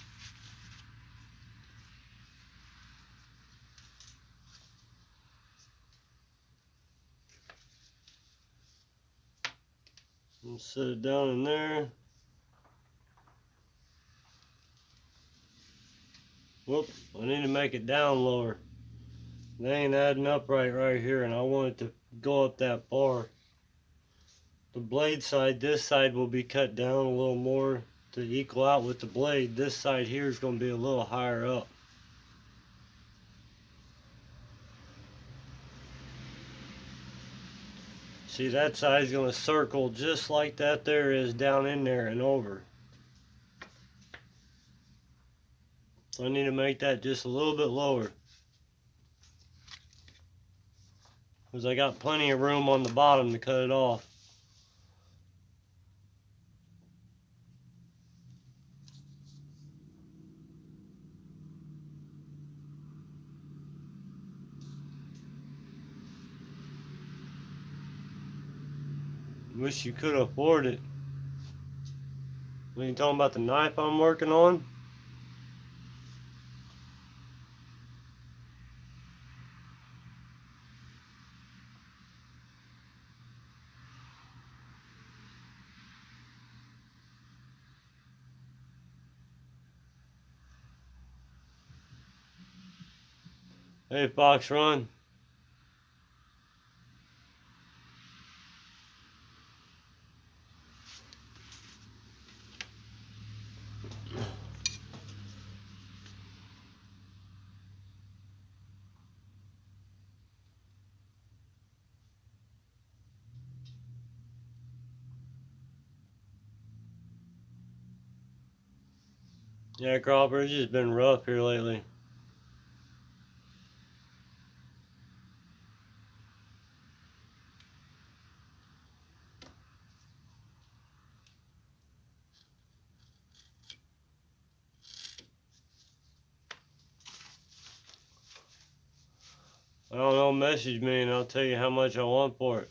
I'm set it down in there. Whoop, I need to make it down lower. They ain't adding up right here, and I want it to go up that far. The blade side, this side will be cut down a little more to equal out with the blade. This side here is going to be a little higher up. See, that side's going to circle just like that there is down in there and over. So I need to make that just a little bit lower, because I got plenty of room on the bottom to cut it off. Wish you could afford it. When you talking about the knife I'm working on? Hey, Fox Run. Yeah, Cropper, it's just been rough here lately. I don't know, message me and I'll tell you how much I want for it.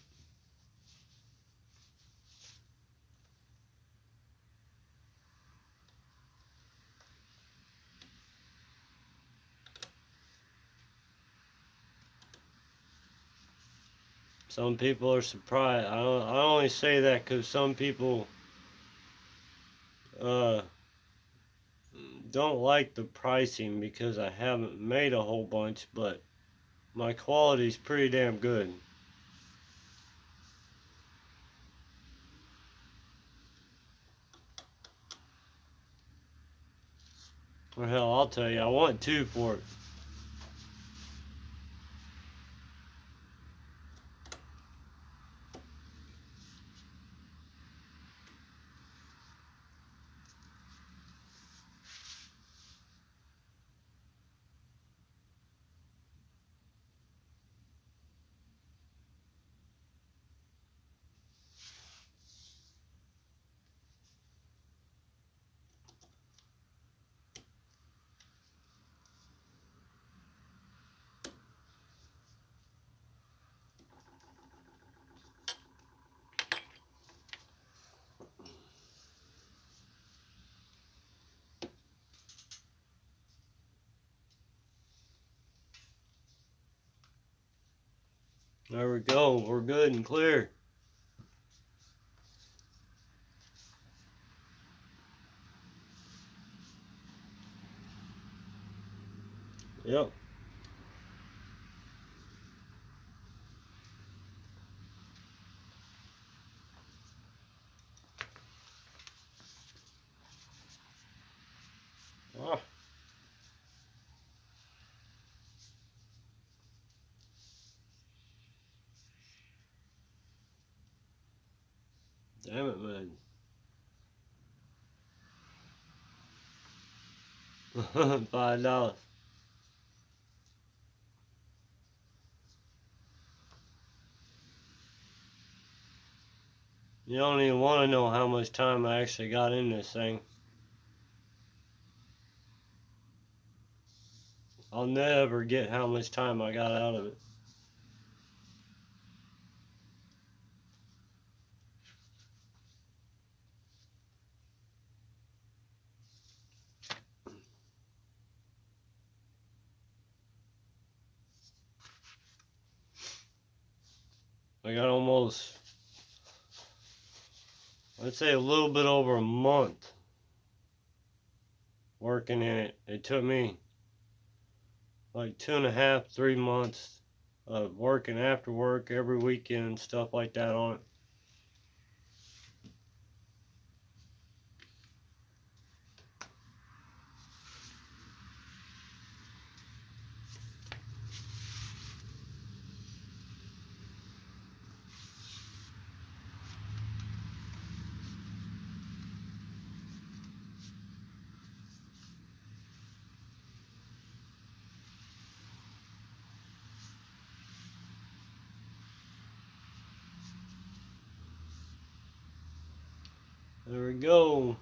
Some people are surprised. I only say that because some people uh, don't like the pricing because I haven't made a whole bunch, but my quality's pretty damn good. Or hell, I'll tell you, I want 2 for it. There we go. We're good and clear. Yep. Ah. Damn it, man. $5. You don't even want to know how much time I actually got in this thing. I'll never get how much time I got out of it. I got almost, I'd say a little bit over a month working in it. It took me like 2.5, 3 months of working after work every weekend, stuff like that on it. There we go.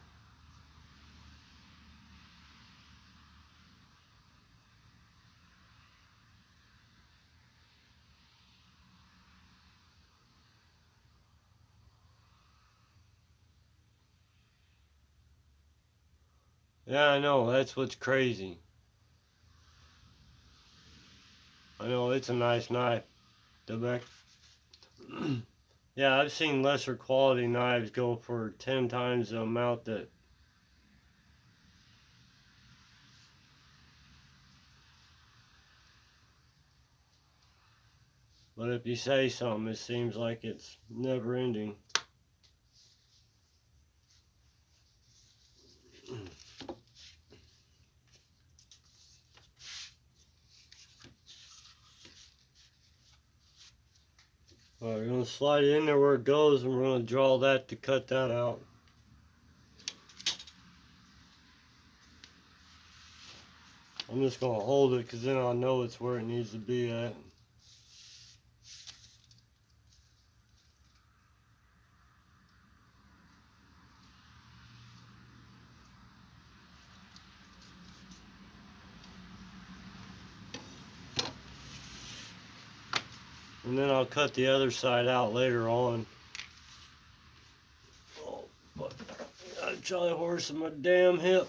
Yeah, I know, that's what's crazy. I know, it's a nice knife. The back. Yeah, I've seen lesser quality knives go for 10 times the amount that. But if you say something, it seems like it's never ending. Alright, we're going to slide it in there where it goes, and we're going to draw that to cut that out. I'm just going to hold it because then I'll know it's where it needs to be at. And then I'll cut the other side out later on. Oh, but I got a Charlie horse in my damn hip.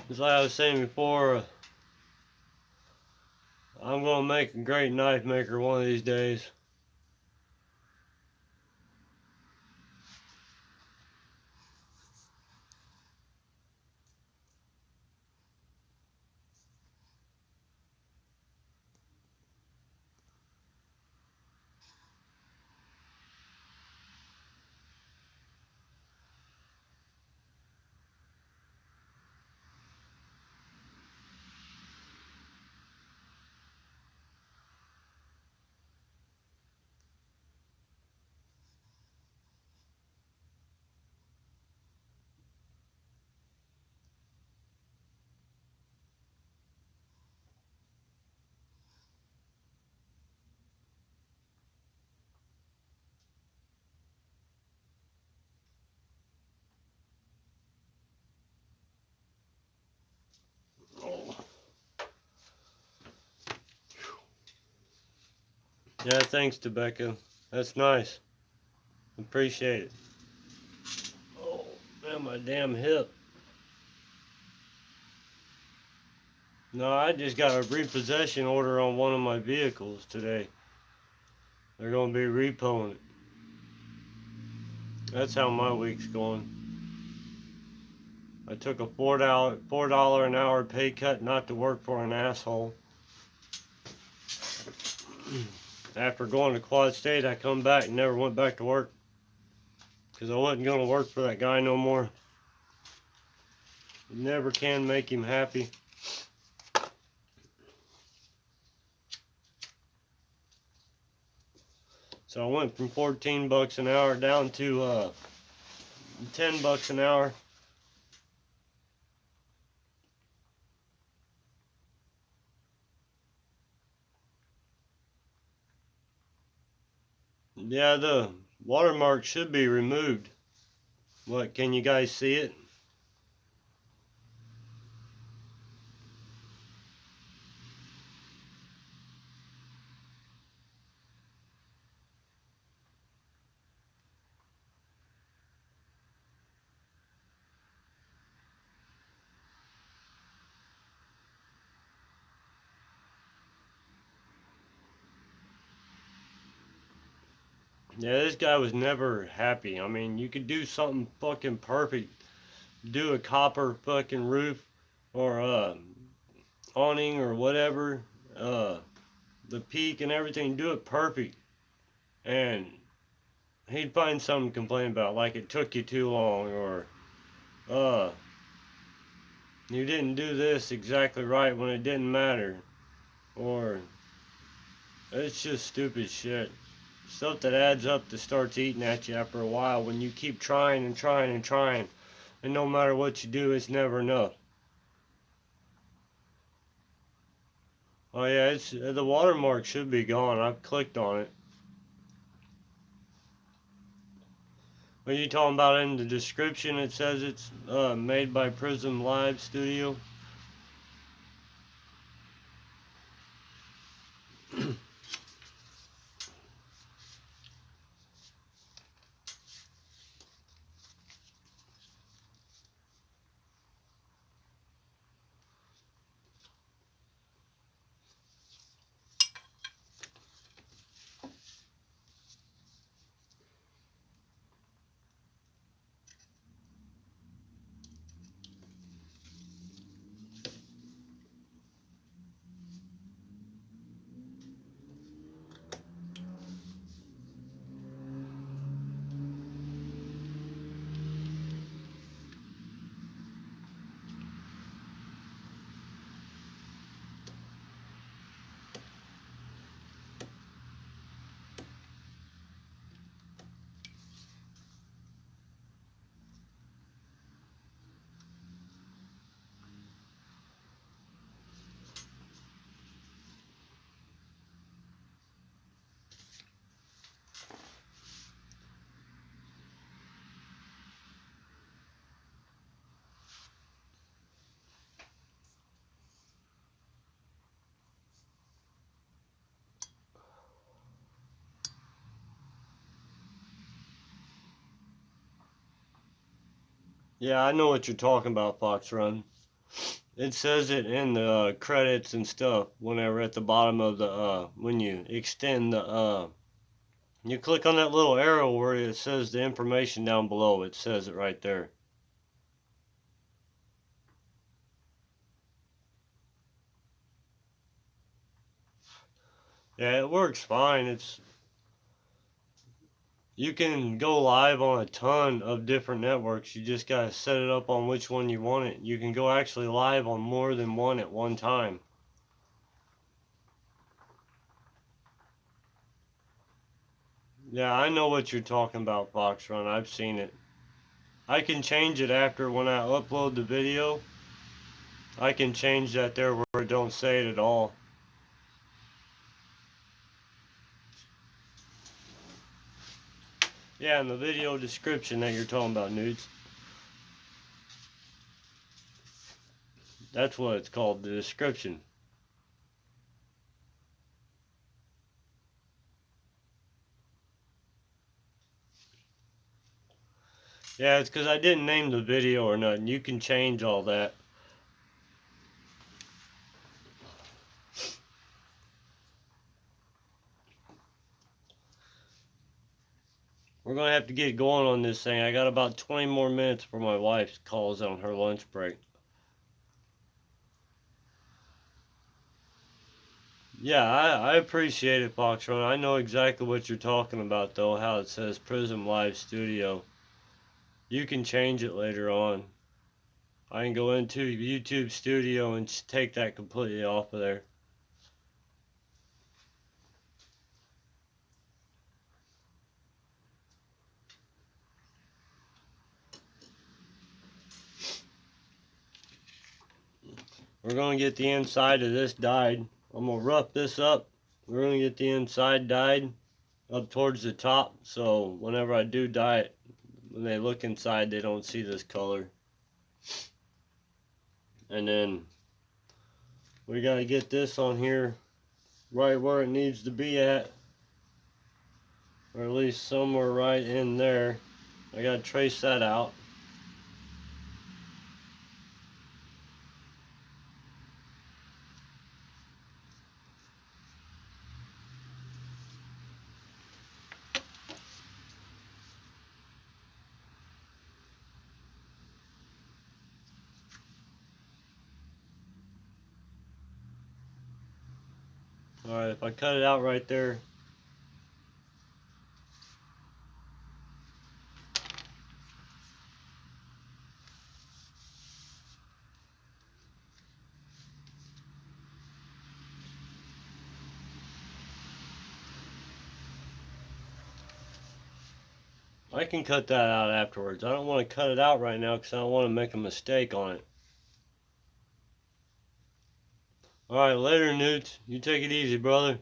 Just like I was saying before, I'm going to make a great knife maker one of these days. Yeah, thanks, Tobecca. That's nice. Appreciate it. Oh, man, my damn hip. No, I just got a repossession order on one of my vehicles today. They're going to be repoing it. That's how my week's going. I took a $4 an hour pay cut not to work for an asshole. After going to Quad State, I come back and never went back to work because I wasn't going to work for that guy no more. You never can make him happy. So I went from 14 bucks an hour down to 10 bucks an hour. Yeah, the watermark should be removed. What, can you guys see it? Yeah, this guy was never happy. I mean, you could do something fucking perfect. Do a copper fucking roof or awning or whatever. Uh, the peak and everything. Do it perfect. And he'd find something to complain about, like it took you too long or uh, you didn't do this exactly right when it didn't matter. Or it's just stupid shit. Stuff that adds up that starts eating at you after a while when you keep trying and trying and trying. And no matter what you do, it's never enough. Oh yeah, it's the watermark should be gone. I've clicked on it. Are you talking about in the description? It says it's made by Prism Live Studio. Yeah, I know what you're talking about, Fox Run. It says it in the credits and stuff whenever at the bottom of the when you extend the you click on that little arrow where it says the information down below. It says it right there. Yeah, it works fine. It's you can go live on a ton of different networks. You just gotta set it up on which one you want it. You can go actually live on more than one at one time. Yeah, I know what you're talking about, Fox Run. I've seen it. I can change it after when I upload the video. I can change that there where it don't say it at all. Yeah, in the video description that you're talking about, nudes. That's what it's called, the description. Yeah, it's because I didn't name the video or nothing. You can change all that. We're going to have to get going on this thing. I got about 20 more minutes before my wife calls on her lunch break. Yeah, I appreciate it, Foxrun. I know exactly what you're talking about, though, how it says Prism Live Studio. You can change it later on. I can go into YouTube Studio and take that completely off of there. We're going to get the inside of this dyed. I'm going to rough this up. We're going to get the inside dyed up towards the top, so whenever I do dye it, when they look inside, they don't see this color. And then we got to get this on here right where it needs to be at, or at least somewhere right in there. I got to trace that out. Alright, if I cut it out right there, I can cut that out afterwards. I don't want to cut it out right now because I don't want to make a mistake on it. Alright, later, Newt. You take it easy, brother.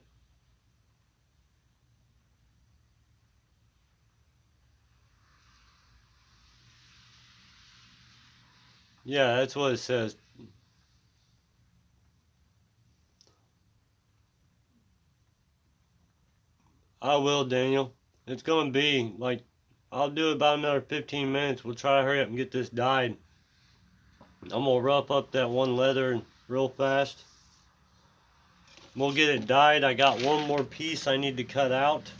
Yeah, that's what it says. I will, Daniel. It's going to be like, I'll do about another 15 minutes. We'll try to hurry up and get this dyed. I'm going to rough up that one leather real fast. We'll get it dyed. I got one more piece I need to cut out.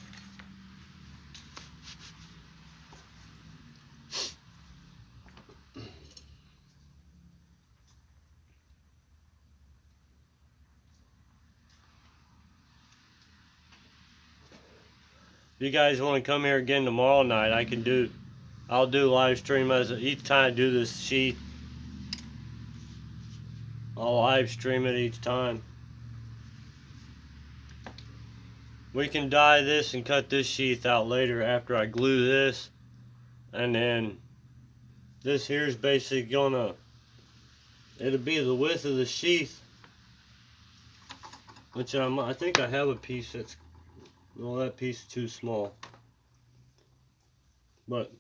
If you guys want to come here again tomorrow night, I'll do live stream as each time I do this sheath. I'll live stream it each time. We can dye this and cut this sheath out later after I glue this. And then this here's basically gonna, it'll be the width of the sheath. Which I think I have a piece that's, well, that piece is too small. But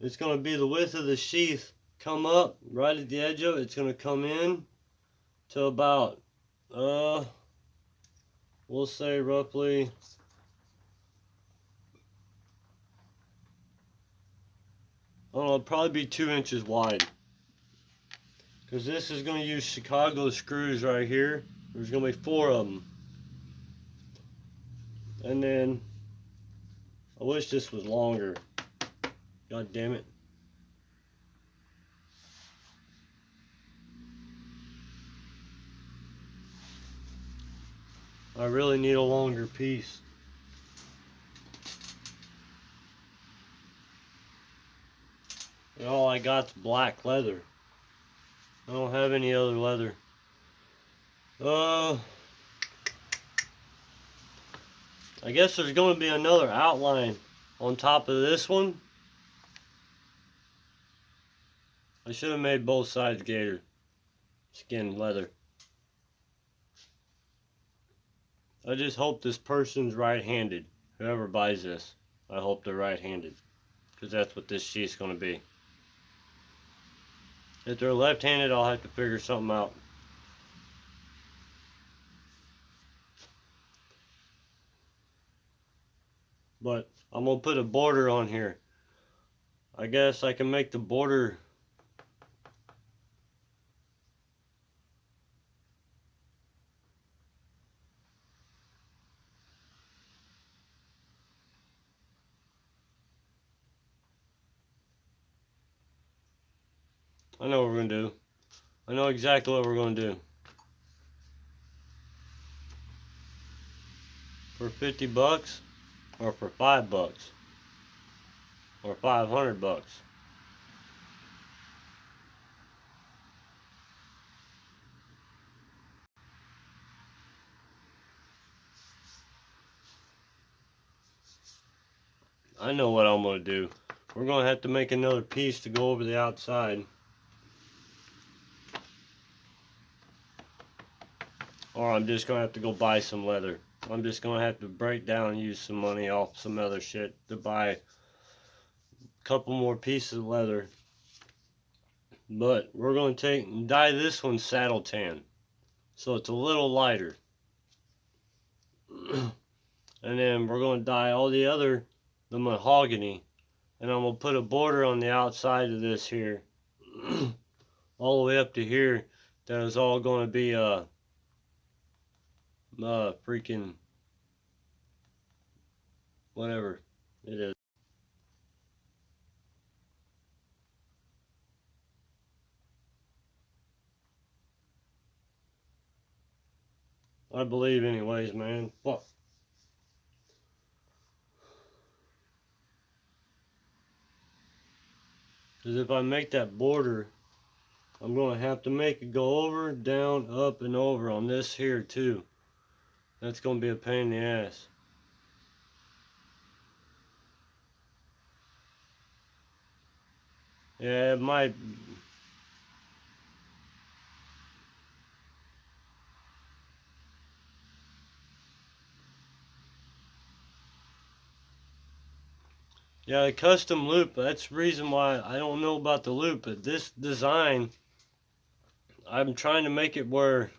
it's going to be the width of the sheath, come up right at the edge of it. It's going to come in to about, we'll say roughly, I don't know, it'll probably be 2 inches wide. Because this is going to use Chicago screws right here. There's going to be 4 of them. And then, I wish this was longer. God damn it. I really need a longer piece. And all I got's black leather. I don't have any other leather. I guess there's going to be another outline on top of this one. I should have made both sides gator skin leather. I just hope this person's right-handed. Whoever buys this, I hope they're right-handed. Because that's what this sheath's going to be. If they're left-handed, I'll have to figure something out. But I'm going to put a border on here. I guess I can make the border. I know what we're gonna do. I know exactly what we're gonna do. For 50 bucks, or for 5 bucks, or 500 bucks. I know what I'm gonna do. We're gonna have to make another piece to go over the outside. Or I'm just gonna have to go buy some leather. I'm just gonna have to break down and use some money off some other shit to buy a couple more pieces of leather. But we're gonna take and dye this one saddle tan, so it's a little lighter. And then we're gonna dye all the other, the mahogany, and I'm gonna put a border on the outside of this here, all the way up to here. That is all gonna be freaking whatever it is. I believe anyways, man. Fuck. Because if I make that border, I'm going to have to make it go over, down, up, and over on this here too. That's going to be a pain in the ass. Yeah, it might. Yeah, a custom loop, that's the reason why I don't know about the loop, but this design, I'm trying to make it where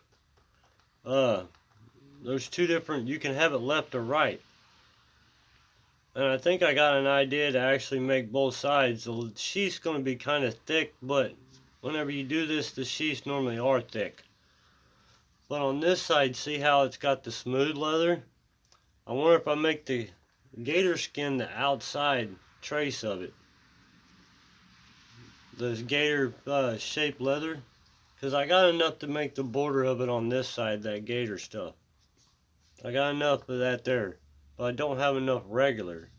there's two different, you can have it left or right. And I think I got an idea to actually make both sides. The sheath's going to be kind of thick, but whenever you do this, the sheaths normally are thick. But on this side, see how it's got the smooth leather? I wonder if I make the gator skin the outside trace of it. This gator shaped leather. Because I got enough to make the border of it on this side, that gator stuff. I got enough of that there. But I don't have enough regular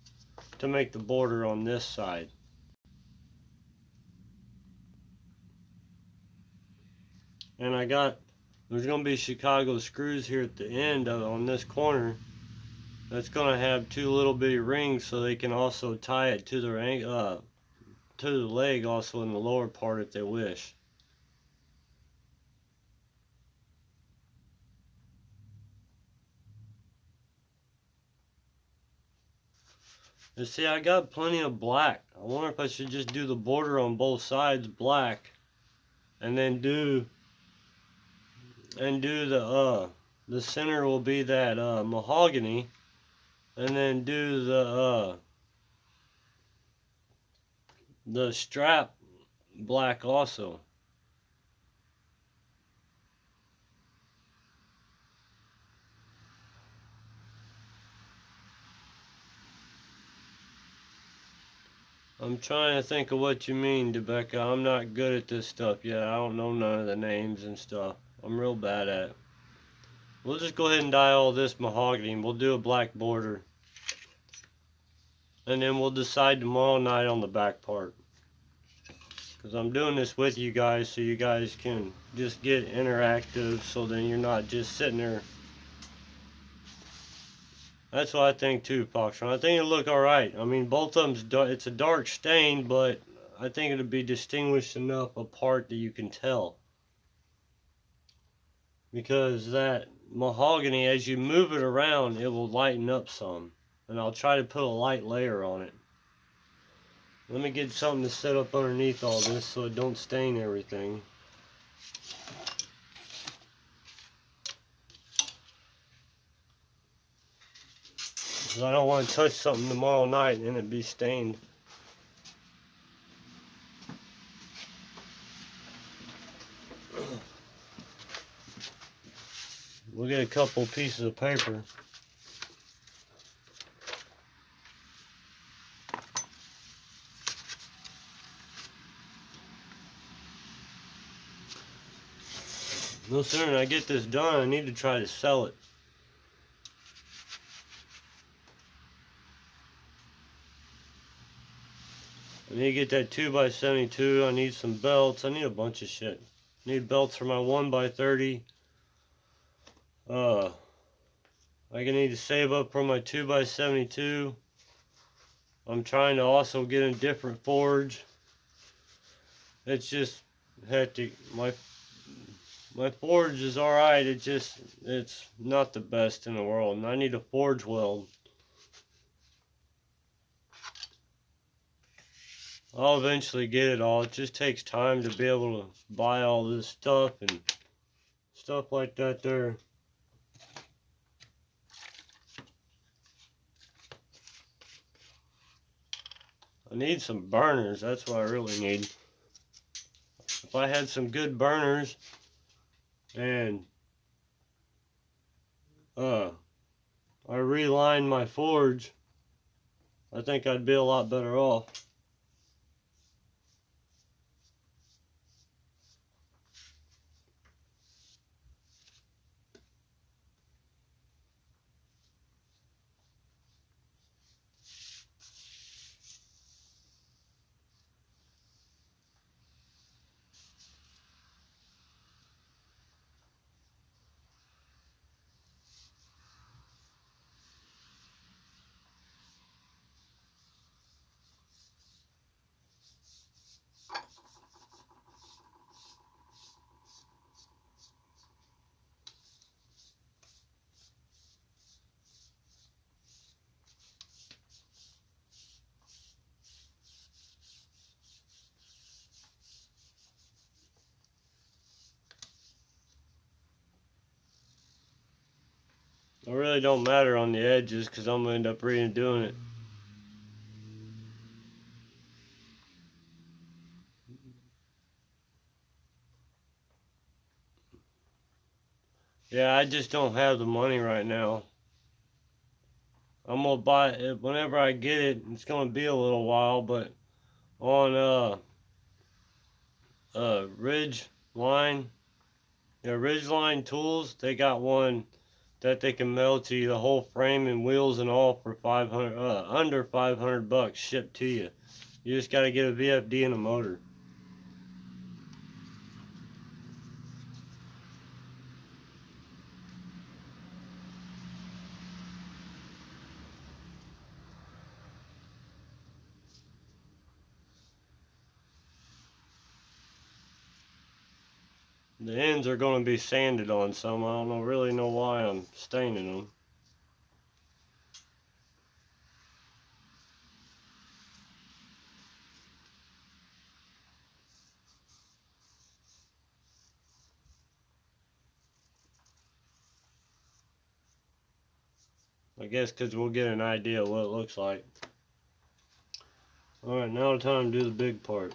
to make the border on this side. And I got, there's going to be Chicago screws here at the end of, on this corner. That's going to have two little bitty rings so they can also tie it to the leg also in the lower part if they wish. And see, I got plenty of black. I wonder if I should just do the border on both sides black, and then do the center will be that mahogany, and then do the strap black also. I'm trying to think of what you mean, Rebecca. I'm not good at this stuff yet. I don't know none of the names and stuff. I'm real bad at it. We'll just go ahead and dye all this mahogany and we'll do a black border. And then we'll decide tomorrow night on the back part. Because I'm doing this with you guys so you guys can just get interactive so then you're not just sitting there. That's what I think too, Foxtron. I think it'll look alright. I mean, both of them's it's a dark stain, but I think it'll be distinguished enough apart that you can tell. Because that mahogany, as you move it around, it will lighten up some. And I'll try to put a light layer on it. Let me get something to set up underneath all this so it don't stain everything. Because I don't want to touch something tomorrow night and it be stained. we'll get a couple pieces of paper. No sooner than I get this done, I need to try to sell it. I need to get that 2x72. I need some belts. I need a bunch of shit. I need belts for my 1x30. I need to save up for my 2x72. I'm trying to also get a different forge. It's just hectic. My forge is alright. It's not the best in the world, and I need a forge weld. I'll eventually get it all. It just takes time to be able to buy all this stuff and stuff like that there. I need some burners. That's what I really need. If I had some good burners and I relined my forge, I think I'd be a lot better off. It really don't matter on the edges because I'm going to end up redoing it. Yeah, I just don't have the money right now. I'm going to buy it whenever I get it. It's going to be a little while, but on Ridge Line, Ridge Line Tools, they got one that they can melt to you, the whole frame and wheels and all for 500 under 500 bucks shipped to you. You just got to get a VFD and a motor. The ends are going to be sanded on some. I don't really know why I'm staining them. I guess because we'll get an idea of what it looks like. Alright, now it's time to do the big part.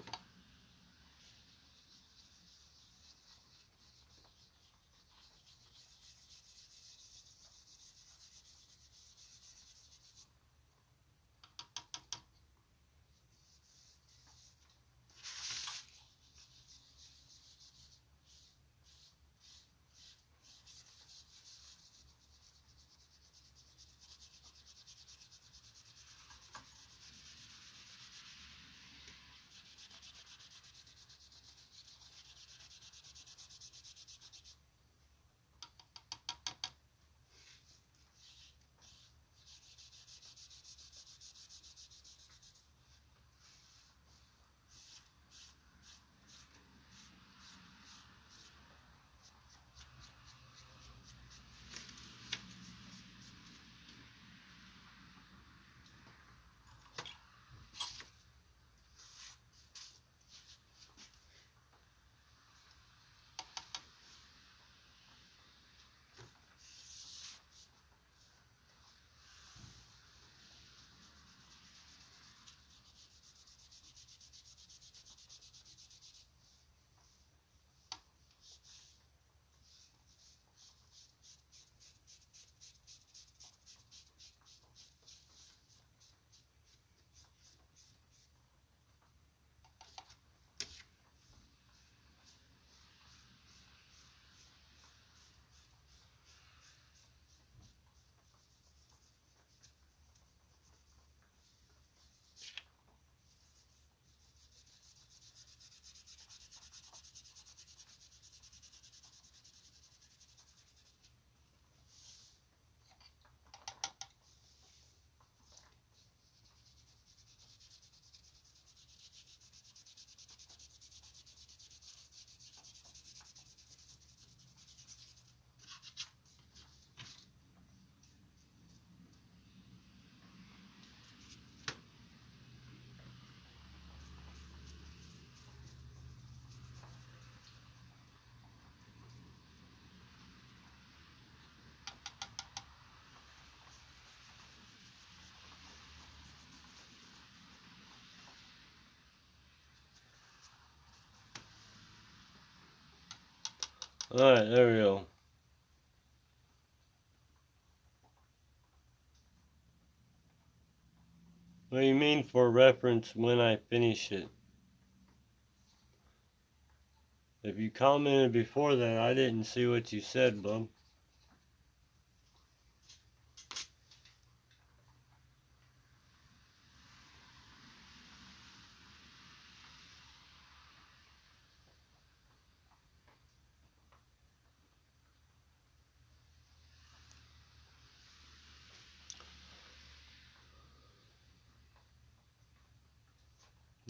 Alright, there we go. What do you mean for reference when I finish it? If you commented before that, I didn't see what you said, bub.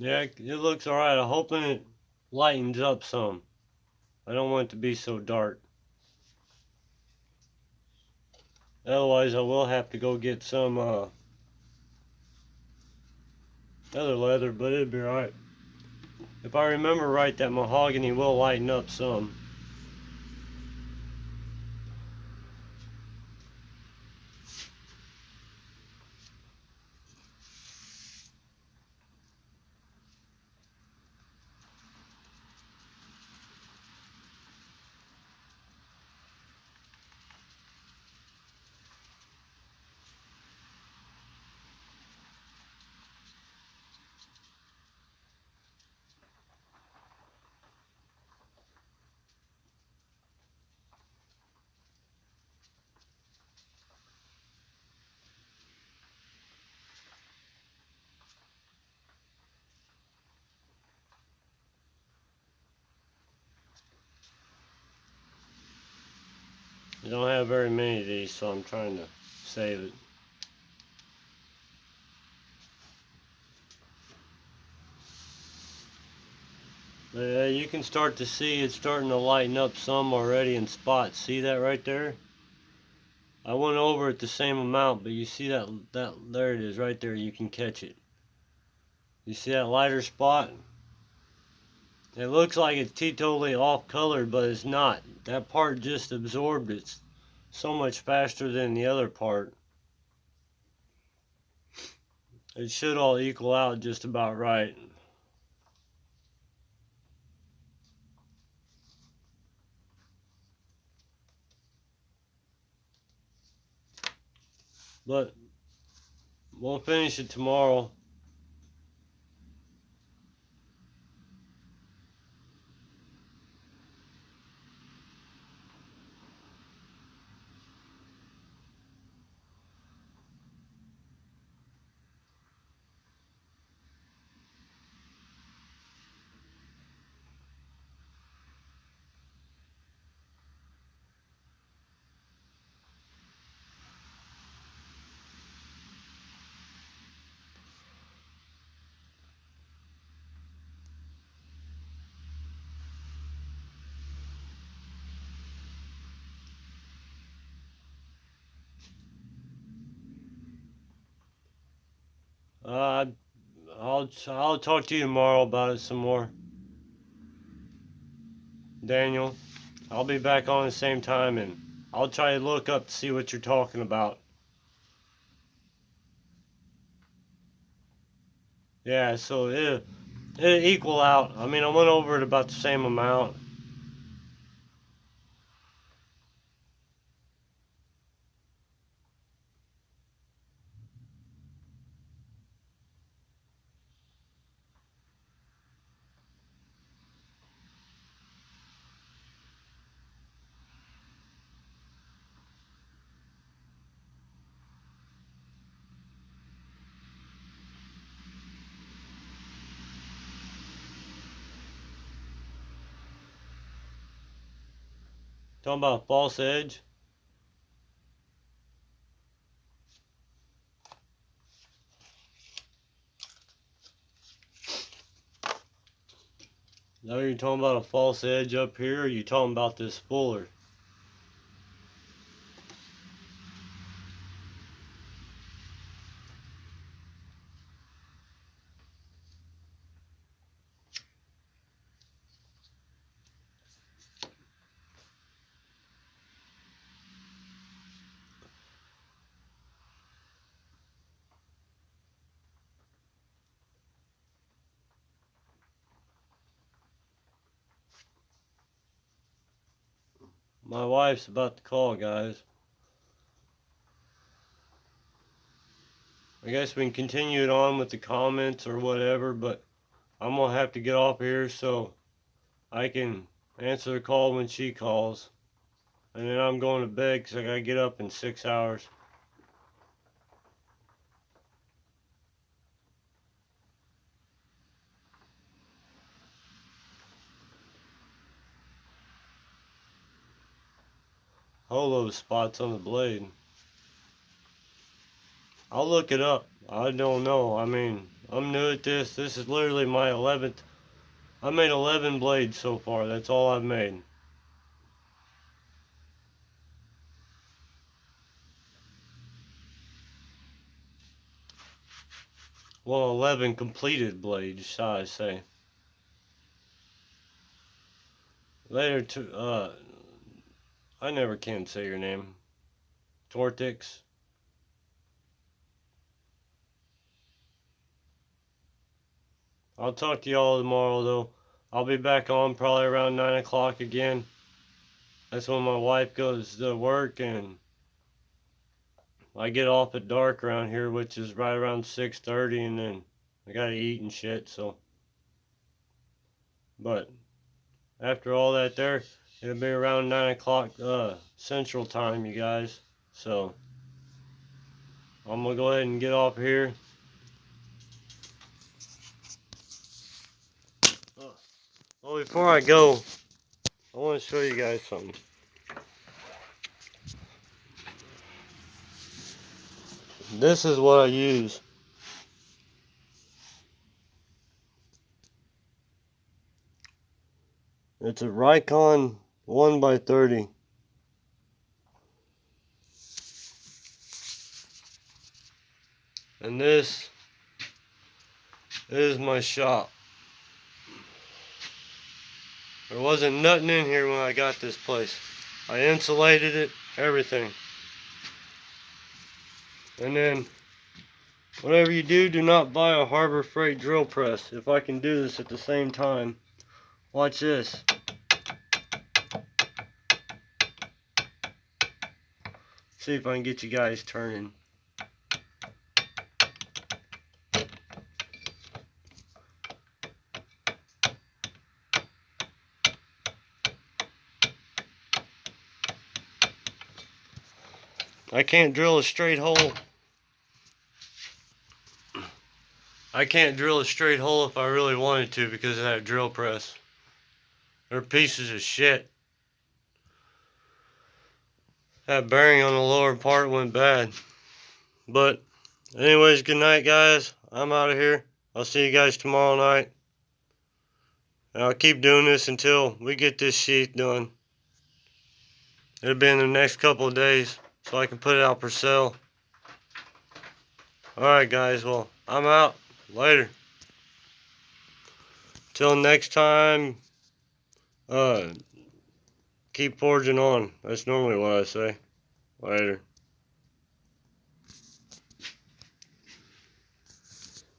Yeah, it looks alright. I'm hoping it lightens up some. I don't want it to be so dark. Otherwise, I will have to go get some other leather, but it'll be alright. If I remember right, that mahogany will lighten up some. I don't have very many of these, so I'm trying to save it. But you can start to see it's starting to lighten up some already in spots. See that right there? I went over it the same amount, but you see that there it is right there. You can catch it. You see that lighter spot? It looks like it's totally off color, but it's not. That part just absorbed it so much faster than the other part. It should all equal out just about right. But we'll finish it tomorrow. Uh, I'll talk to you tomorrow about it some more. Daniel, I'll be back on the same time, and I'll try to look up to see what you're talking about. Yeah, so it equal out. I mean, I went over it about the same amount. Talking about false edge. Now you're talking about a false edge up here, or you talking about this fuller? My wife's about to call, guys. I guess we can continue it on with the comments or whatever, but I'm gonna have to get off here so I can answer the call when she calls. And then I'm going to bed because I gotta get up in 6 hours. Holo spots on the blade. I'll look it up. I don't know. I mean, I'm new at this. This is literally my 11th. I made 11 blades so far. That's all I've made. Well, 11 completed blades, shall I say. Later to, I never can say your name. Tortix. I'll talk to y'all tomorrow, though. I'll be back on probably around 9 o'clock again. That's when my wife goes to work, and I get off at dark around here, which is right around 6:30, and then I gotta eat and shit, so. But after all that there, it'll be around 9 o'clock Central Time, you guys. So I'm gonna go ahead and get off here. Well, before I go, I want to show you guys something. This is what I use. It's a Rikon 1x30. And this is my shop. There wasn't nothing in here when I got this place. I insulated it, everything. And then, whatever you do, do not buy a Harbor Freight drill press. If I can do this at the same time. Watch this. See if I can get you guys turning. I can't drill a straight hole. I can't drill a straight hole if I really wanted to because of that drill press. They're pieces of shit. That bearing on the lower part went bad. But anyways, good night, guys. I'm out of here. I'll see you guys tomorrow night. And I'll keep doing this until we get this sheath done. It'll be in the next couple of days so I can put it out for sale. Alright, guys. Well, I'm out. Later. Till next time, keep forging on. That's normally what I say. Later.